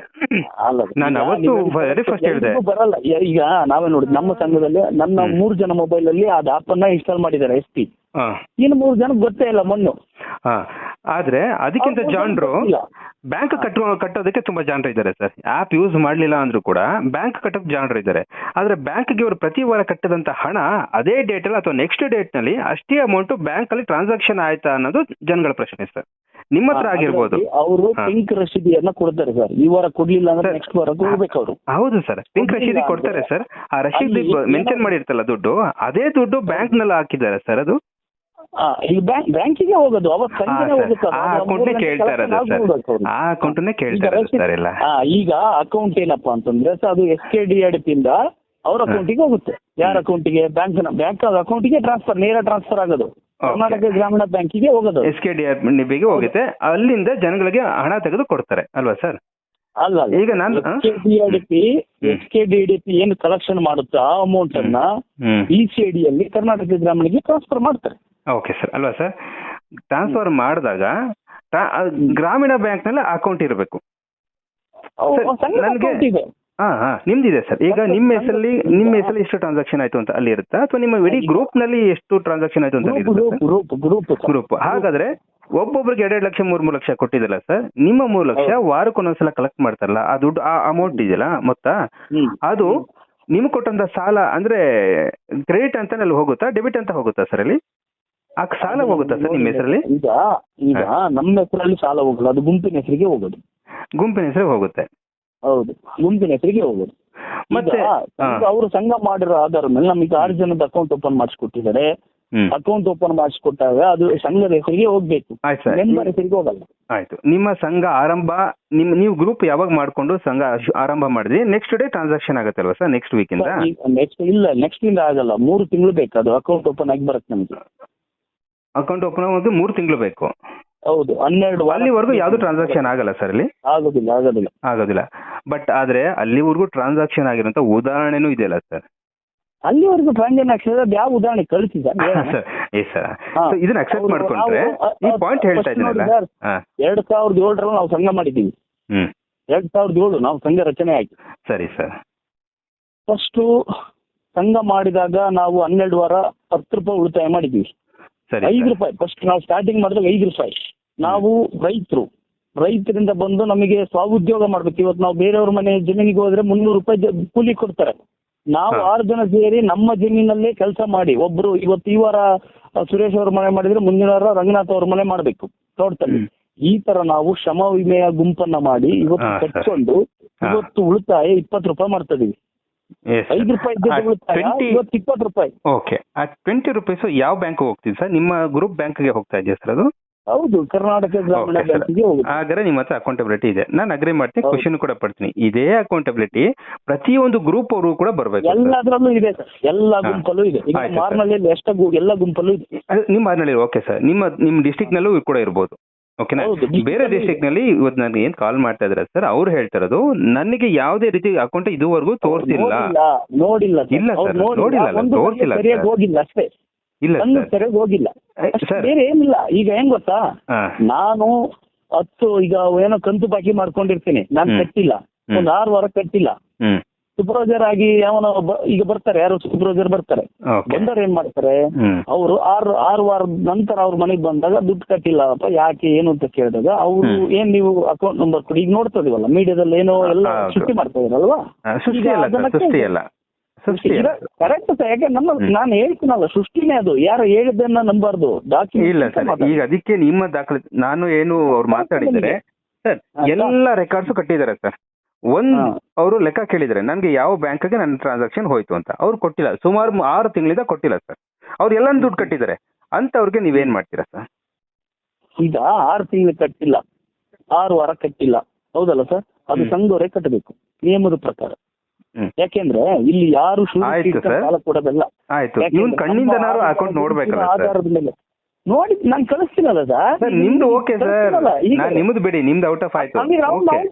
ನಾನು ಅವತ್ತು ವೆರಿ ಫಸ್ಟ್ ಹೇಳಿದೆ ಬರಲ್ಲ. ಈಗ ನಾವೇ ನೋಡಿ ನಮ್ಮ ಸಂಘದಲ್ಲಿ ನನ್ನ 3 ಜನ ಮೊಬೈಲ್ ಅಲ್ಲಿ ಅದು ಆಪ್ ಅನ್ನ ಇನ್ಸ್ಟಾಲ್ ಮಾಡಿದ್ದಾರೆ SP. ಇನ್ನು 3 ಜನಕ್ಕೆ ಗೊತ್ತೇ ಇಲ್ಲ ಮೊನ್ನೆ. ಆದ್ರೆ ಅದಕ್ಕಿಂತ ಜಾಣರು ಬ್ಯಾಂಕ್ ಕಟ್ಟೋದಕ್ಕೆ ತುಂಬಾ ಜಾಣರು ಇದ್ದಾರೆ ಸರ್. ಆಪ್ ಯೂಸ್ ಮಾಡ್ಲಿಲ್ಲ ಅಂದ್ರೂ ಕೂಡ ಬ್ಯಾಂಕ್ ಕಟ್ಟೋಕೆ ಜಾಣರು ಇದ್ದಾರೆ. ಆದ್ರೆ ಬ್ಯಾಂಕ್ಗೆ ಇವರು ಪ್ರತಿ ವಾರ ಕಟ್ಟದಂತ ಹಣ ಅದೇ ಡೇಟ್ ಅಲ್ಲಿ ಅಥವಾ ನೆಕ್ಸ್ಟ್ ಡೇಟ್ ನಲ್ಲಿ ಅಷ್ಟೇ ಅಮೌಂಟ್ ಬ್ಯಾಂಕ್ ಅಲ್ಲಿ ಟ್ರಾನ್ಸಾಕ್ಷನ್ ಆಯ್ತಾ ಅನ್ನೋದು ಜನಗಳ ಪ್ರಶ್ನೆ ಸರ್. ನಿಮ್ಮ ಹತ್ರ ಆಗಿರ್ಬೋದು. ಅವರು ಪಿಂಕ್ ರಸೀದಿಯನ್ನ ಕೊಡ್ತಾರೆ ಸರ್. ಈ ವಾರ ಕೊಡ್ಲಿಲ್ಲ ಅಂದ್ರೆ ನೆಕ್ಸ್ಟ್ ವಾರ ಕೊಡ್ಬೇಕು ಅವರು. ಹೌದು ಸರ್, ಪಿಂಕ್ ರಸೀದಿ ಕೊಡ್ತಾರೆ ಸರ್. ಆ ರಸೀದಿ ಮೆನ್ಷನ್ ಮಾಡಿರ್ತಲ್ಲ ದುಡ್ಡು, ಅದೇ ದುಡ್ಡು ಬ್ಯಾಂಕ್ ನಲ್ಲಿ ಹಾಕಿದ್ದಾರೆ ಸರ್. ಅದು ಈಗ ಬ್ಯಾಂಕಿಗೆ ಹೋಗೋದು ಅವತ್ತು ಸಂಜೆನೇ ಹೋಗುತ್ತೆ. ಆ ಅಕೌಂಟ್ನೇ ಕೇಳ್ತಾ ಇರೋದು ಸರ್, ಆ ಅಕೌಂಟ್ನೇ ಕೇಳ್ತಾ ಇರೋದು ಸರ್ ಎಲ್ಲ. ಈಗ ಅಕೌಂಟ್ ಏನಪ್ಪಾ ಅಂತಂದ್ರೆ ಅದು SKDRP ಇಂದ ಅವ್ರ ಅಕೌಂಟಿಗೆ ಹೋಗುತ್ತೆ. ಯಾರ ಅಕೌಂಟಿಗೆ? ಬ್ಯಾಂಕ್ ಅಕೌಂಟಿಗೆ ಟ್ರಾನ್ಸ್ಫರ್, ನೇರ ಟ್ರಾನ್ಸ್ಫರ್ ಆಗೋದು. ಕರ್ನಾಟಕ ಗ್ರಾಮೀಣ ಬ್ಯಾಂಕಿಗೆ ಹೋಗೋದು, SKDRPಗೆ ಹೋಗುತ್ತೆ. ಅಲ್ಲಿಂದ ಜನಗಳಿಗೆ ಹಣ ತೆಗೆದು ಕೊಡ್ತಾರೆ ಅಲ್ವಾ ಸರ್? ಅಲ್ಲ ಈಗ ನಾನು SKDRP ಏನು ಕಲೆಕ್ಷನ್ ಮಾಡುತ್ತೆ ಆ ಅಮೌಂಟ್ ಅನ್ನ ECD ಅಲ್ಲಿ ಕರ್ನಾಟಕ ಗ್ರಾಮೀಣಗೆ ಟ್ರಾನ್ಸ್ಫರ್ ಮಾಡ್ತಾರೆ. ಓಕೆ ಸರ್, ಅಲ್ವಾ ಸರ್? ಟ್ರಾನ್ಸ್ಫರ್ ಮಾಡಿದಾಗ ಗ್ರಾಮೀಣ ಬ್ಯಾಂಕ್ ನಲ್ಲಿ ಅಕೌಂಟ್ ಇರಬೇಕು. ನನಗೆ ನಿಮ್ದಿದೆ ಸರ್. ಈಗ ನಿಮ್ಮ ಹೆಸರಲ್ಲಿ ಎಷ್ಟು ಟ್ರಾನ್ಸಾಕ್ಷನ್ ಆಯ್ತು ಅಂತ ಅಲ್ಲಿ ಇರುತ್ತಾ, ಅಥವಾ ನಿಮ್ಮ ಇಡೀ ಗ್ರೂಪ್ ನಲ್ಲಿ ಎಷ್ಟು ಟ್ರಾನ್ಸಾಕ್ಷನ್ ಆಯ್ತು ಅಂತ? ಗ್ರೂಪ್. ಹಾಗಾದ್ರೆ ಒಬ್ಬೊಬ್ರಿಗೆ 2 ಲಕ್ಷ 3 ಲಕ್ಷ ಕೊಟ್ಟಿದ್ದಲ್ಲ ಸರ್, ನಿಮ್ಮ 3 ಲಕ್ಷ ವಾರಕ್ಕೊಂದೊಂದ್ಸಲ ಕಲೆಕ್ಟ್ ಮಾಡ್ತಾರಲ್ಲ ಆ ದುಡ್ಡು, ಆ ಅಮೌಂಟ್ ಇದೆಯಲ್ಲ ಮೊತ್ತ, ಅದು ನಿಮ್ಗೆ ಕೊಟ್ಟಂತ ಸಾಲ ಅಂದ್ರೆ ಕ್ರೆಡಿಟ್ ಅಂತ ಅಲ್ಲಿ ಹೋಗುತ್ತಾ, ಡೆಬಿಟ್ ಅಂತ ಹೋಗುತ್ತಾ ಸರ್? ಅಲ್ಲಿ ಆ ಸಾಲ ಹೋಗುತ್ತಾ ಸರ್ ನಿಮ್ಮ ಹೆಸರಲ್ಲಿ? ಈಗ ನಮ್ಮ ಹೆಸರಲ್ಲಿ ಸಾಲ ಹೋಗಲ್ಲ, ಅದು ಗುಂಪಿನ ಹೆಸರಿಗೆ ಹೋಗೋದು. ಗುಂಪಿನ ಹೆಸರಿಗೆ ಹೋಗುತ್ತೆ. ಹೌದು, ಗುಂಪಿನ ಹೆಸರಿಗೆ ಹೋಗೋದು. ಮತ್ತೆ ಅವರು ಸಂಘ ಮಾಡಿರೋ ಆಧಾರ ಮೇಲೆ ನಮಗೆ 6 ಜನದ ಅಕೌಂಟ್ ಓಪನ್ ಮಾಡಿಸ್ಕೊಟ್ಟಿದ್ದಾರೆ. ಅಕೌಂಟ್ ಓಪನ್ ಮಾಡಿಸ್ಕೊಟ್ಟಾಗ ಅದು ಸಂಘದ ಹೆಸರಿಗೆ ಹೋಗ್ಬೇಕು, ಮೆಂಬರ್ ಹೆಸರಿಗೆ ಹೋಗಲ್ಲ. ಆಯ್ತು. ನಿಮ್ಮ ಸಂಘ ಆರಂಭ ನೀವು ಗ್ರೂಪ್ ಯಾವಾಗ ಮಾಡ್ಕೊಂಡು ಸಂಘ ಆರಂಭ ಮಾಡಿದ್ರಿ, ನೆಕ್ಸ್ಟ್ ಡೇ ಟ್ರಾನ್ಸಾಕ್ಷನ್ ಆಗುತ್ತೆ ಅಲ್ವಾ ಸರ್? ನೆಕ್ಸ್ಟ್ ವೀಕ್ ಇಂದ? ನೆಕ್ಸ್ಟ್ ಇಂದ ಆಗಲ್ಲ, 3 ತಿಂಗಳು ಬೇಕು ಅದು ಅಕೌಂಟ್ ಓಪನ್ ಆಗಿ ಬರುತ್ತೆ ನಮ್ಗೆ. ಅಕೌಂಟ್ ಓಪನ್ ಆಗೋದು 3 ತಿಂಗಳು ಬೇಕು. ಹೌದು, 12 ಅಲ್ಲಿವರೆಗೂ ಯಾವ್ದು ಟ್ರಾನ್ಸಾಕ್ಷನ್ ಆಗಲ್ಲ ಸರ್ ಅಲ್ಲಿ? ಆಗೋದಿಲ್ಲ. ಬಟ್ ಆದ್ರೆ ಅಲ್ಲಿವರೆಗೂ ಟ್ರಾನ್ಸಾಕ್ಷನ್ ಆಗಿರೋಂತ ಉದಾಹರಣೆನೂ ಇದೆಯಲ್ಲ ಸರ್? ಅಲ್ಲಿವರೆಗೂ ಟ್ರಾನ್ಸಾಕ್ಷನ್ ಯಾವ ಉದಾಹರಣೆ ಕಳಿಸಿದ ಸರ್? ಇದನ್ನ ಅಕ್ಸೆಪ್ಟ್ ಮಾಡ್ಕೊಂಡ್ರೆ ಈ ಪಾಯಿಂಟ್ ಹೇಳ್ತಾ ಇದ್ದೀನಲ್ಲ, 2007 ನಾವು ಸಂಘ ಮಾಡಿದ್ದೀವಿ. 2007 ನಾವು ಸಂಘ ರಚನೆ ಆಯ್ತು. ಸರಿ ಸರ್. ಫಸ್ಟ್ ಸಂಘ ಮಾಡಿದಾಗ ನಾವು 12 ವಾರ 10 ರೂಪಾಯಿ ಉಳಿತಾಯ ಮಾಡಿದ್ದೀವಿ. 5 ರೂಪಾಯಿ ಫಸ್ಟ್ ನಾವು ಸ್ಟಾರ್ಟಿಂಗ್ ಮಾಡಿದಾಗ 5 ರೂಪಾಯಿ. ನಾವು ರೈತರಿಂದ ಬಂದು ನಮಗೆ ಸ್ವಉದ್ಯೋಗ ಮಾಡ್ಬೇಕು. ಇವತ್ತು ನಾವು ಬೇರೆಯವ್ರ ಮನೆ ಜಮೀನಿಗೆ ಹೋದ್ರೆ 300 ರೂಪಾಯಿ ಕೂಲಿ ಕೊಡ್ತಾರೆ. ನಾವು 6 ಜನ ಸೇರಿ ನಮ್ಮ ಜಮೀನಲ್ಲೇ ಕೆಲಸ ಮಾಡಿ, ಒಬ್ರು ಇವತ್ತು ಈ ವಾರ ಸುರೇಶ್ ಅವ್ರ ಮನೆ ಮಾಡಿದ್ರೆ ಮುಂದಿನ ವಾರ ರಂಗನಾಥ್ ಅವ್ರ ಮನೆ ಮಾಡ್ಬೇಕು ತೋಟದಲ್ಲಿ. ಈ ತರ ನಾವು ಶ್ರಮ ವಿಮೆಯ ಗುಂಪನ್ನ ಮಾಡಿ ಇವತ್ತು ಕಟ್ಕೊಂಡು ಇವತ್ತು ಉಳಿತಾಯ 20 ರೂಪಾಯಿ ಮಾಡ್ತಾ ಇದೀವಿ. 5 ರೂಪಾಯಿ ಉಳಿತಾಯ ಇವತ್ತು 20 ರೂಪಾಯಿ. ಓಕೆ, ಆ 20 ರೂಪೀಸ್ ಯಾವ ಬ್ಯಾಂಕ್ ಹೋಗ್ತಿದೆ ಸರ್? ನಿಮ್ಮ ಗ್ರೂಪ್ ಬ್ಯಾಂಕ್ಗೆ ಹೋಗ್ತಾ ಇದೆಯಾ ಸರ್ ಅದು? ಹೌದು, ಕರ್ನಾಟಕ ಗ್ರಾಮೀಣ ಬ್ಯಾಂಕಿಗೆ ಹೋಗುತ್ತೆ. ಹಾಗಾದ್ರೆ ನಿಮ್ಮ ಹತ್ರ ಅಕೌಂಟಬಿಲಿಟಿ ಇದೆ, ನಾನು ಅಗ್ರಿ ಮಾಡ್ತೀನಿ, ಕ್ವಶನ್ ಕೂಡ ಪಡ್ತೀನಿ. ಇದೇ ಅಕೌಂಟಬಿಲಿಟಿ ಪ್ರತಿಯೊಂದು ಗ್ರೂಪ್ ಅವರು ಕೂಡ ಬರಬೇಕು. ಎಲ್ಲದರಲ್ಲೂ ಇದೆ ಸರ್, ಎಲ್ಲ ಗುಂಪಲ್ಲೂ ಇದೆ. ಈಗ ಮಾರ್ನಳ್ಳಿಯಲ್ಲಿ ಎಲ್ಲ ಗುಂಪಲ್ಲೂ ಇದೆ. ನಿಮ್ಮ ಮಾರ್ನಳ್ಳಿ ಓಕೆ ಸರ್, ನಿಮ್ಮ ಡಿಸ್ಟ್ರಿಕ್ಟ್ ನಲ್ಲೂ ಕೂಡ ಇರ್ಬೋದು. ಓಕೆನಾ? ಬೇರೆ ಡಿಸ್ಟ್ರಿಕ್ಟ್ ನಲ್ಲಿ ಇವತ್ತು ನನಗೆ ಏನ್ ಕಾಲ್ ಮಾಡ್ತಾ ಇದಾರೆ ಸರ್, ಅವ್ರು ಹೇಳ್ತಾ ಇರೋದು ನನಗೆ ಯಾವುದೇ ರೀತಿ ಅಕೌಂಟ್ ಇದುವರೆಗೂ ತೋರಿಸಿಲ್ಲ. ನೋಡಿಲ್ಲ ಇಲ್ಲ ಸರ್, ನೋಡಿಲ್ಲ, ತೋರಿಸಿಲ್ಲ, ಹೋಗಿಲ್ಲ ಅಷ್ಟೇ. ಇಲ್ಲ ಸರ್, ಹೋಗಿಲ್ಲ, ಬೇರೆ ಏನಿಲ್ಲ. ಈಗ ಹೆಂಗ್ ಗೊತ್ತಾ, ನಾನು 10 ಈಗ ಏನೋ ಕಂತು ಬಾಕಿ ಮಾಡ್ಕೊಂಡಿರ್ತೀನಿ, ನಾನು ಕಟ್ಟಿಲ್ಲ, ಒಂದು 6 ವಾರ ಕಟ್ಟಿಲ್ಲ. ಸೂಪರ್ವೈಸರ್ ಆಗಿ ಯಾವನ ಈಗ ಬರ್ತಾರೆ, ಯಾರು ಸೂಪರ್ವೈಸರ್ ಬರ್ತಾರೆ, ಬಂದವ್ರು ಏನ್ ಮಾಡ್ತಾರೆ, ಅವರು 6 ವಾರದ ನಂತರ ಅವ್ರ ಮನೆಗೆ ಬಂದಾಗ ದುಡ್ಡು ಕಟ್ಟಿಲ್ಲಪ್ಪ ಯಾಕೆ ಏನು ಅಂತ ಕೇಳಿದಾಗ ಅವರು ಏನ್ ನೀವು ಅಕೌಂಟ್ ನಂಬರ್ ಕೊಡಿ. ಈಗ ನೋಡ್ತದಿವಲ್ಲ ಮೀಡಿಯಾದಲ್ಲಿ ಏನೋ ಎಲ್ಲ ಸೃಷ್ಟಿ ಮಾಡ್ತಾ ಇದ್ರಲ್ವಾ? ಕರೆಕ್ಟ್ ಸರ್, ಯಾಕೆ ನಾನು ಹೇಳ್ತೀನಲ್ಲ, ಸೃಷ್ಟಿನೇ ಅದು. ಯಾರು ಹೇಳಿದ್ದನ್ನ ನಂಬಾರ್ದು, ಇಲ್ಲ ಸರ್. ಈಗ ಅದಕ್ಕೆ ನಿಮ್ಮ ದಾಖಲೆ ನಾನು ಏನು ಅವ್ರು ಮಾತಾಡಿದ್ದಾರೆ ಸರ್, ಎಲ್ಲ ರೆಕಾರ್ಡ್ಸ್ ಕಟ್ಟಿದ್ದಾರೆ ಸರ್. ಅವರು ಲೆಕ್ಕ ಕೇಳಿದ್ರೆ ನನಗೆ ಯಾವ ಬ್ಯಾಂಕ್ಗೆ ನನ್ನ ಟ್ರಾನ್ಸಾಕ್ಷನ್ ಹೋಯ್ತು ಅಂತ ಅವ್ರು ಕೊಟ್ಟಿಲ್ಲ, ಸುಮಾರು 6 ತಿಂಗಳಿಂದ ಕೊಟ್ಟಿಲ್ಲ ಸರ್. ಅವ್ರು ಎಲ್ಲ ದುಡ್ಡು ಕಟ್ಟಿದ್ದಾರೆ ಅಂತವ್ರಿಗೆ ನೀವೇನ್ ಮಾಡ್ತೀರಾ ಸರ್? ಈಗ 6 ತಿಂಗಳು ಕಟ್ಟಿಲ್ಲ, 6 ವಾರ ಕಟ್ಟಿಲ್ಲ, ಹೌದಲ್ಲ ಸರ್? ಅದು ಸಂಘದವರೇ ಕಟ್ಟಬೇಕು ನಿಯಮದ ಪ್ರಕಾರ. ಯಾಕೆಂದ್ರೆ ಇಲ್ಲಿ ಯಾರು ಸಾಲ ಕೊಡೋದಲ್ಲ. ಆಯ್ತು, ಇವ್ನ್ ಕಣ್ಣಿಂದನಾರು ಅಕೌಂಟ್ ನೋಡ್ಬೇಕಲ್ಲ ಆಧಾರದ ಮೇಲೆ ನೋಡಿ ನಾನು ಕಳಿಸ್ತೀನಲ್ಲ ಸರ್. ನಿಮ್ದು ಓಕೆ ಸರ್, ನಿಮ್ದು ಬಿಡಿ, ನಿಮ್ದು ಔಟ್ ಆಫ್ ಆಯ್ತು,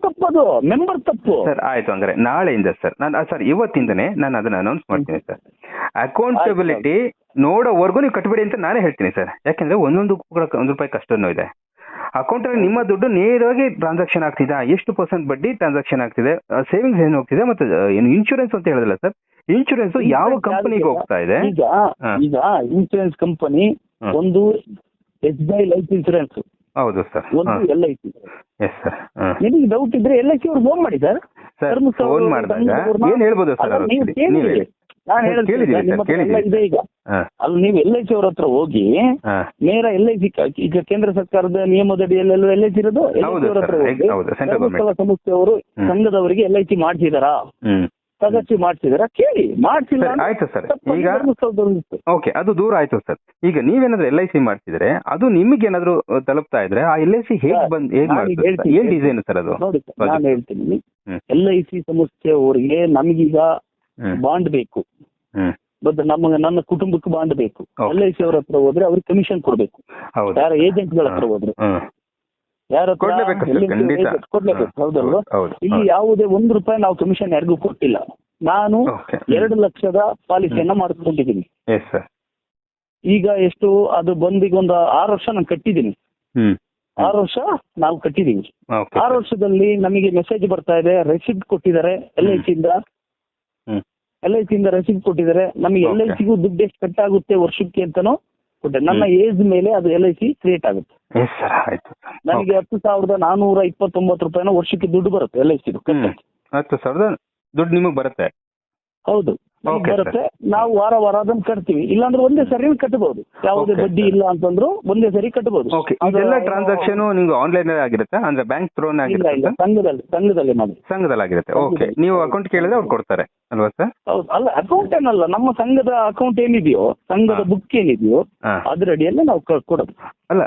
ತಪ್ಪದು ಮೆಂಬರ್ ತಪ್ಪು ಸರ್. ಆಯ್ತು, ಅಂದ್ರೆ ನಾಳೆಯಿಂದ ಸರ್ ನಾನು ಸರ್ ಇವತ್ತಿಂದನೇ ನಾನು ಅದನ್ನ ಅನೌನ್ಸ್ ಮಾಡ್ತೀನಿ ಸರ್. ಅಕೌಂಟಬಿಲಿಟಿ ನೋಡೋವರೆಗೂ ನೀವು ಕಟ್ಬಿಡಿ ಅಂತ ನಾನೇ ಹೇಳ್ತೀನಿ ಸರ್. ಯಾಕೆಂದ್ರೆ ಒಂದೊಂದು ಕೂಡ 1 ರೂಪಾಯಿ ಕಷ್ಟನೂ ಇದೆ. ಅಕೌಂಟ್ ಅಲ್ಲಿ ನಿಮ್ಮ ದುಡ್ಡು ನೇರವಾಗಿ ಟ್ರಾನ್ಸಾಕ್ಷನ್ ಆಗ್ತಿದೆ, ಎಷ್ಟು % ಬಡ್ಡಿ ಟ್ರಾನ್ಸಾಕ್ಷನ್ ಆಗ್ತಿದೆ, ಸೇವಿಂಗ್ಸ್ ಏನು ಹೋಗ್ತಿದೆ, ಮತ್ತೆ ಏನು ಇನ್ಶೂರೆನ್ಸ್ ಅಂತ ಹೇಳಿದ್ರಲ್ಲ ಸರ್, ಇನ್ಶೂರೆನ್ಸ್ ಯಾವ ಕಂಪನಿಗೆ ಹೋಗ್ತಾ ಇದೆ? ಈಗ ಇನ್ಶೂರೆನ್ಸ್ ಕಂಪನಿ ಒಂದು SBI ಲೈಫ್ ಇನ್ಶೂರೆನ್ಸ್, ಹೌದು ಸರ್, ಒಂದು LIC. Yes sir. ನಿಮಗೆ ಡೌಟ್ ಇದ್ರೆ LIC ಅವ್ರು ಫೋನ್ ಮಾಡಿ ಸರ್. ಫೋನ್ ಮಾಡಿದಾಗ ಏನ್ ಹೇಳ್ಬೋದು ಸರ್? ನಾನು ಇದೆ ಈಗ ಅಲ್ಲಿ ನೀವು LIC ಅವ್ರ ಹತ್ರ ಹೋಗಿ ನೇರ LIC, ಈಗ ಕೇಂದ್ರ ಸರ್ಕಾರದ ನಿಯಮದಡಿಯಲ್ಲೆಲ್ಲ LIC ಇರೋದು, LIC ಅವ್ರ ಹತ್ರ ಹೋಗಿ ಧರ್ಮಸ್ಥಳ ಸಂಸ್ಥೆಯವರು ಸಂಘದವರಿಗೆ LIC ಮಾಡಿಸಿದಾರಾ, ಸದಸ್ಯ ಮಾಡ್ತಿದಾರ ಕೇಳಿ. ಮಾಡ್ತಿಲ್ಲ ಆಯ್ತು ಸರ್. ಈಗ ಓಕೆ, ಅದು ದೂರ ಆಯ್ತು ಸರ್. ಈಗ ನೀವೇನಾದ್ರೂ LIC ಮಾಡ್ತಿದ್ರೆ ಅದು ನಿಮಗೆ ಏನಾದ್ರು ತಲುಪ್ತಾ ಇದ್ರೆ ಆ LIC ಹೇಗ್ ಮಾಡ್ತಾರೆ, ಏನ್ ಡಿಸೈನ್ ಸರ್ ಅದು? ನೋಡಿ ನಾನು ಹೇಳ್ತೀನಿ, LIC ಸಂಸ್ಥೆಯವರಿಗೆ ನಮಗೀಗ ಬಾಂಡ್ ಬೇಕು, ನನ್ನ ಕುಟುಂಬಕ್ಕೆ ಬಾಂಡ್ ಬೇಕು. LIC ಅವ್ರ ಹತ್ರ ಹೋದ್ರೆ ಅವ್ರಿಗೆ ಕಮಿಷನ್ ಕೊಡ್ಬೇಕು. ಯಾರ ಏಜೆಂಟ್ಗಳ ಹತ್ರ ಹೋದ್ರೆ ಕೊಡ್ಲೇಬೇಕು, ಹೌದಲ್ವಾ? ಇಲ್ಲಿ ಯಾವುದೇ 1 ರೂಪಾಯಿ ನಾವು ಕಮಿಷನ್ ಯಾರಿಗೂ ಕೊಟ್ಟಿಲ್ಲ. ನಾನು 2 ಲಕ್ಷದ ಪಾಲಿಸಿಯನ್ನ ಮಾಡ್ಕೊಂಡಿದ್ದೀನಿ. ಈಗ ಎಷ್ಟು ಅದು ಬಂದಿಗೆ ಒಂದು 6 ವರ್ಷ ನಾನು ಕಟ್ಟಿದ್ದೀನಿ. 6 ವರ್ಷ ನಾವು ಕಟ್ಟಿದೀವಿ. 6 ವರ್ಷದಲ್ಲಿ ನಮಗೆ ಮೆಸೇಜ್ ಬರ್ತಾ ಇದೆ, ರೆಸಿಪ್ಟ್ ಕೊಟ್ಟಿದ್ದಾರೆ LIC ಇಂದ ರೆಸಿಪ್ಟ್ ಕೊಟ್ಟಿದ್ದಾರೆ. ನಮಗೆ LICಗೂ ದುಡ್ಡು ಎಷ್ಟು ಕಟ್ಟಾಗುತ್ತೆ ವರ್ಷಕ್ಕೆ ಅಂತಾನೋ ಕೊಟ್ಟೆ. ನನ್ನ ಏಜ್ ಮೇಲೆ ಅದು LIC ಕ್ರಿಯೇಟ್ ಆಗುತ್ತೆ. ನನಗೆ 10,429 ರೂಪಾಯಿನ ವರ್ಷಕ್ಕೆ ದುಡ್ಡು ಬರುತ್ತೆ LIC. 10,000 ದುಡ್ಡು ನಿಮಗೆ ಬರುತ್ತೆ? ಹೌದು, ಬರುತ್ತೆ. ನಾವು ವಾರ ಅದನ್ನ ಕಟ್ತೀವಿ. ಇಲ್ಲಾಂದ್ರೆ ಒಂದೇ ಸರಿ ಕಟ್ಟಬಹುದು, ಯಾವುದೇ ಬಡ್ಡಿ ಇಲ್ಲ ಅಂತಂದ್ರು ಒಂದೇ ಸರಿ ಕಟ್ಟಬಹುದು. ಇದೆಲ್ಲ ಟ್ರಾನ್ಸಾಕ್ಷನ್ ನಿಮ್ಗೆ ಆನ್ಲೈನ್ ಆಗಿರುತ್ತೆ, ಅಂದ್ರೆ ಬ್ಯಾಂಕ್ ಥ್ರೋನ್ ಆಗಿರುತ್ತೆ? ಸಂಘದಲ್ಲಿ ಆಗಿರುತ್ತೆ. ಓಕೆ, ನೀವು ಅಕೌಂಟ್ ಕೇಳಿದ್ರೆ ಅವ್ರು ಕೊಡ್ತಾರೆ ಅಲ್ವಾ ಸರ್? ಹೌದು. ಅಲ್ಲ, ಅಕೌಂಟ್ ಏನಲ್ಲ, ನಮ್ಮ ಸಂಘದ ಅಕೌಂಟ್ ಏನಿದೆಯೋ, ಸಂಘದ ಬುಕ್ ಏನಿದೆಯೋ ಅದ್ರ ಅಡಿಯಲ್ಲೇ ನಾವು ಕೊಡೋದು. ಅಲ್ಲ,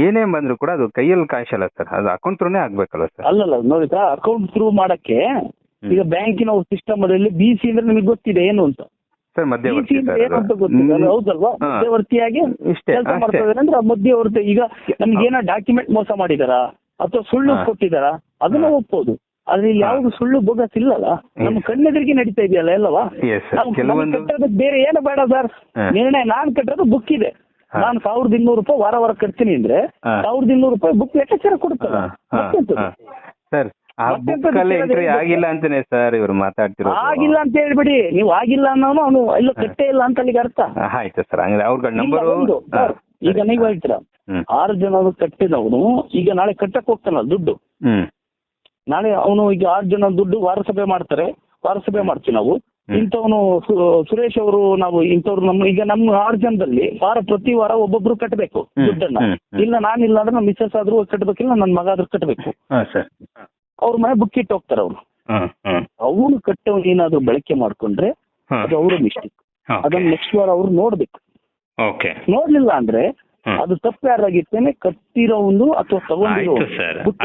ಏನೇ ಬಂದ್ರು ಕೂಡ ಅದು ಕೈಯಲ್ಲಿ ಕ್ಯಾಶ್ ಅಲ್ಲ ಸರ್, ಅದು ಅಕೌಂಟ್ ಥ್ರೂನೇ ಆಗ್ಬೇಕಲ್ವ ಸರ್? ಅಲ್ಲಲ್ಲ, ನೋಡಿ ಸರ್, ಅಕೌಂಟ್ ಥ್ರೂ ಮಾಡಕ್ಕೆ ಈಗ ಬ್ಯಾಂಕಿನ ಸಿಸ್ಟಮ್ ಅಲ್ಲಿ BC ಅಂದ್ರೆ ನಿಮಗೆ ಗೊತ್ತಿದೆ ಏನು ಅಂತ ಸರ್? ಮಧ್ಯವರ್ತಿ ಏನು ಅಂತ ಗೊತ್ತಿದೆ, ಹೌದಲ್ವಾ? ಮಧ್ಯವರ್ತಿಯಾಗಿ ಕೆಲಸ ಮಾಡ್ತಾರೆ ಅಂದ್ರೆ ಮಧ್ಯವರ್ತಿ. ಈಗ ನಮ್ಗೆ ಏನೋ ಡಾಕ್ಯುಮೆಂಟ್ ಮೋಸ ಮಾಡಿದಾರಾ ಅಥವಾ ಸುಳ್ಳು ಕೊಟ್ಟಿದಾರಾ ಅದನ್ನ ಒಪ್ಪೋದು. ಆದ್ರೆ ಇಲ್ಲಿ ಯಾವ್ದು ಸುಳ್ಳು ಬೋಗಸ್ ಇಲ್ಲಲ್ಲ, ನಮ್ಮ ಕಣ್ಣೆದುರಿಗೆ ನಡೀತಾ ಇದೆಯಲ್ಲ ಎಲ್ಲವಾ. ಕಟ್ಟೋದಕ್ಕೆ ಬೇರೆ ಏನು ಬೇಡ ಸರ್, ನಿರ್ಣಯ ನಾನ್ ಕಟ್ಟೋದು ಬುಕ್ ಇದೆ. ನಾನು 1,200 ರೂಪಾಯಿ ವಾರ ಕಟ್ತೀನಿ ಅಂದ್ರೆ 1,200 ರೂಪಾಯಿ ಬುಕ್ ಲೆಕ್ಕಾಚಾರ ಕೊಡ್ತಾರೆ ಸರ್. ಎಂಟ್ರಿ ಆಗಿಲ್ಲ ಅಂತಾನೆ ಸರ್ ಇವರು ಮಾತಾಡ್ತಿರೋ? ಆಗಿಲ್ಲ ಅಂತ ಹೇಳ್ಬಿಡಿ ನೀವು, ಆಗಿಲ್ಲ ಅನ್ನೋನು ಅವನು ಎಲ್ಲ ಕಟ್ಟೇ ಇಲ್ಲ ಅಂತ ಅಲ್ಲಿಗೆ ಅರ್ಥ. ಆಯ್ತು ಸರ್, ಹಂಗಾರೆ ಅವ್ರ ನಂಬರ್ ಈಗ ನೀವು ಹೇಳ್ತೀರಾ 6 ಜನ ಕಟ್ಟಿದವನು ಈಗ ನಾಳೆ ಕಟ್ಟಕ್ ಹೋಗ್ತಾನಲ್ಲ ದುಡ್ಡು, ನಾಳೆ ಅವನು ಈಗ 6 ಜನ ದುಡ್ಡು ವಾರಸಭೆ ಮಾಡ್ತಾರೆ, ವಾರಸಭೆ ಮಾಡ್ತೀವಿ ನಾವು. ಇಂಥವನು ಸುರೇಶ್ ಅವರು, ನಾವು ಇಂಥವ್ರು ಈಗ ನಮ್ಮ 6 ಜನದಲ್ಲಿ ಪ್ರತಿ ವಾರ ಒಬ್ಬೊಬ್ರು ಕಟ್ಟಬೇಕು ದುಡ್ಡನ್ನ. ಇಲ್ಲ ನಾನಿಲ್ಲ ಅಂದ್ರೆ ನಮ್ಮ ಮಿಸ್ಸಸ್ ಆದ್ರೂ ಕಟ್ಟಬೇಕಿಲ್ಲ, ನನ್ನ ಮಗ ಆದ್ರೂ ಕಟ್ಟಬೇಕು. ಅವ್ರ ಮನೆ ಬುಕ್ ಇಟ್ಟು ಹೋಗ್ತಾರೆ ಅವ್ರು. ಅವನು ಕಟ್ಟವ್ ಏನಾದ್ರು ಬಳಕೆ ಮಾಡ್ಕೊಂಡ್ರೆ ಅದು ಅವರ ಮಿಸ್ಟೇಕ್. ಅದನ್ನ ನೆಕ್ಸ್ಟ್ ವಾರ ಅವ್ರು ನೋಡ್ಬೇಕು. ನೋಡ್ಲಿಲ್ಲ ಅಂದ್ರೆ ಅದು ತಪ್ಪು ಯಾರಾಗಿರ್ತೇನೆ, ಕಟ್ಟಿರೋನು ಅಥವಾ ತಗೊಂಡಿರೋ.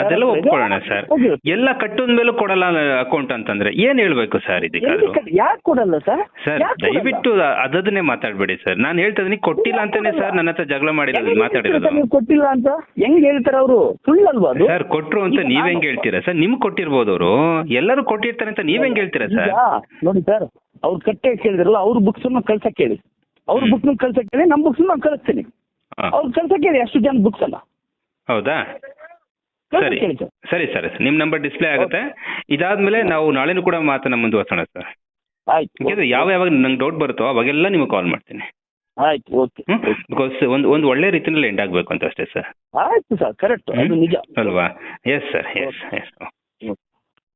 ಅದೆಲ್ಲ ಒಪ್ಕೊಳ್ಳೋಣ ಸರ್. ಎಲ್ಲ ಕಟ್ಟದ ಮೇಲೂ ಕೊಡಲ್ಲ ಅಕೌಂಟ್ ಅಂತಂದ್ರೆ ಏನ್ ಹೇಳ್ಬೇಕು ಸರ್ ಇದಕ್ಕೆ? ಯಾಕೆ ಕೊಡಲ್ಲ ಸರ್? ಸರ್ ದಯವಿಟ್ಟು ಅದನ್ನೇ ಮಾತಾಡ್ಬೇಡಿ ಸರ್. ನಾನು ಹೇಳ್ತಾ ಇದೀನಿ ಕೊಟ್ಟಿಲ್ಲ ಅಂತಾನೆ ಸರ್ ನನ್ನ ಹತ್ರ ಜಗಳ ಮಾಡಿರೋದು, ಮಾತಾಡಿರೋದು. ಕೊಟ್ಟಿಲ್ಲ ಅಂತ ಹೆಂಗ್ ಹೇಳ್ತಾರ ಅವರು? ಸುಳ್ಳಲ್ವಾ ಅದು? ಸರ್ ಕೊಟ್ರು ಅಂತ ನೀವ್ ಹೆಂಗ್ ಹೇಳ್ತೀರಾ ಸರ್? ನಿಮ್ಗೆ ಕೊಟ್ಟಿರ್ಬೋದು, ಅವರು ಎಲ್ಲರೂ ಕೊಟ್ಟಿರ್ತಾರೆ ಅಂತ ನೀವ್ ಹೆಂಗ್ ಹೇಳ್ತೀರಾ ಸರ್? ನೋಡಿ ಸರ್, ಅವ್ರು ಕಟ್ಟೆ ಕೇಳಿದ್ರಲ್ಲ, ಅವ್ರ ಬುಕ್ಸ್ ಕಳ್ಸಕ್ ಹೇಳಿ, ಅವ್ರ ಬುಕ್ಸ್ ಕಳ್ಸಕ್ ಹೇಳಿ, ನಮ್ ಬುಕ್ಸ್ ನಾನು ಕಳಿಸ್ತೀನಿ. ಅವ್ರು ಕಳ್ಸಕ್ಕೆ ಹೇಳಿ ಅಷ್ಟು ಜನ ಬುಕ್ಸ್ ಅಲ್ಲ. ಹೌದಾ? ಸರಿ ಸರಿ ಸರ್, ನಿಮ್ ನಂಬರ್ ಡಿಸ್ಪ್ಲೇ ಆಗುತ್ತೆ. ಇದಾದ್ಮೇಲೆ ನಾವು ನಾಳೆನೂ ಕೂಡ ಮಾತನ್ನ ಮುಂದುವರ್ಸೋಣ ಸರ್. ಆಯ್ತು. ಯಾವಾಗ ನಂಗೆ ಡೌಟ್ ಬರುತ್ತೋ ಅವಾಗೆಲ್ಲ ನಿಮಗೆ ಕಾಲ್ ಮಾಡ್ತೀನಿ. ಆಯ್ತು, ಓಕೆ. ಬಿಕಾಸ್ ಒಂದು ಒಳ್ಳೆ ರೀತಿಯಲ್ಲಿ ಎಂಡ್ ಆಗ್ಬೇಕು ಅಂತ ಅಷ್ಟೇ ಸರ್. ಆಯ್ತು ಸರ್, ಕರೆಕ್ಟ್, ಅದು ನಿಜ ಅಲ್ವಾ? Yes sir, yes S.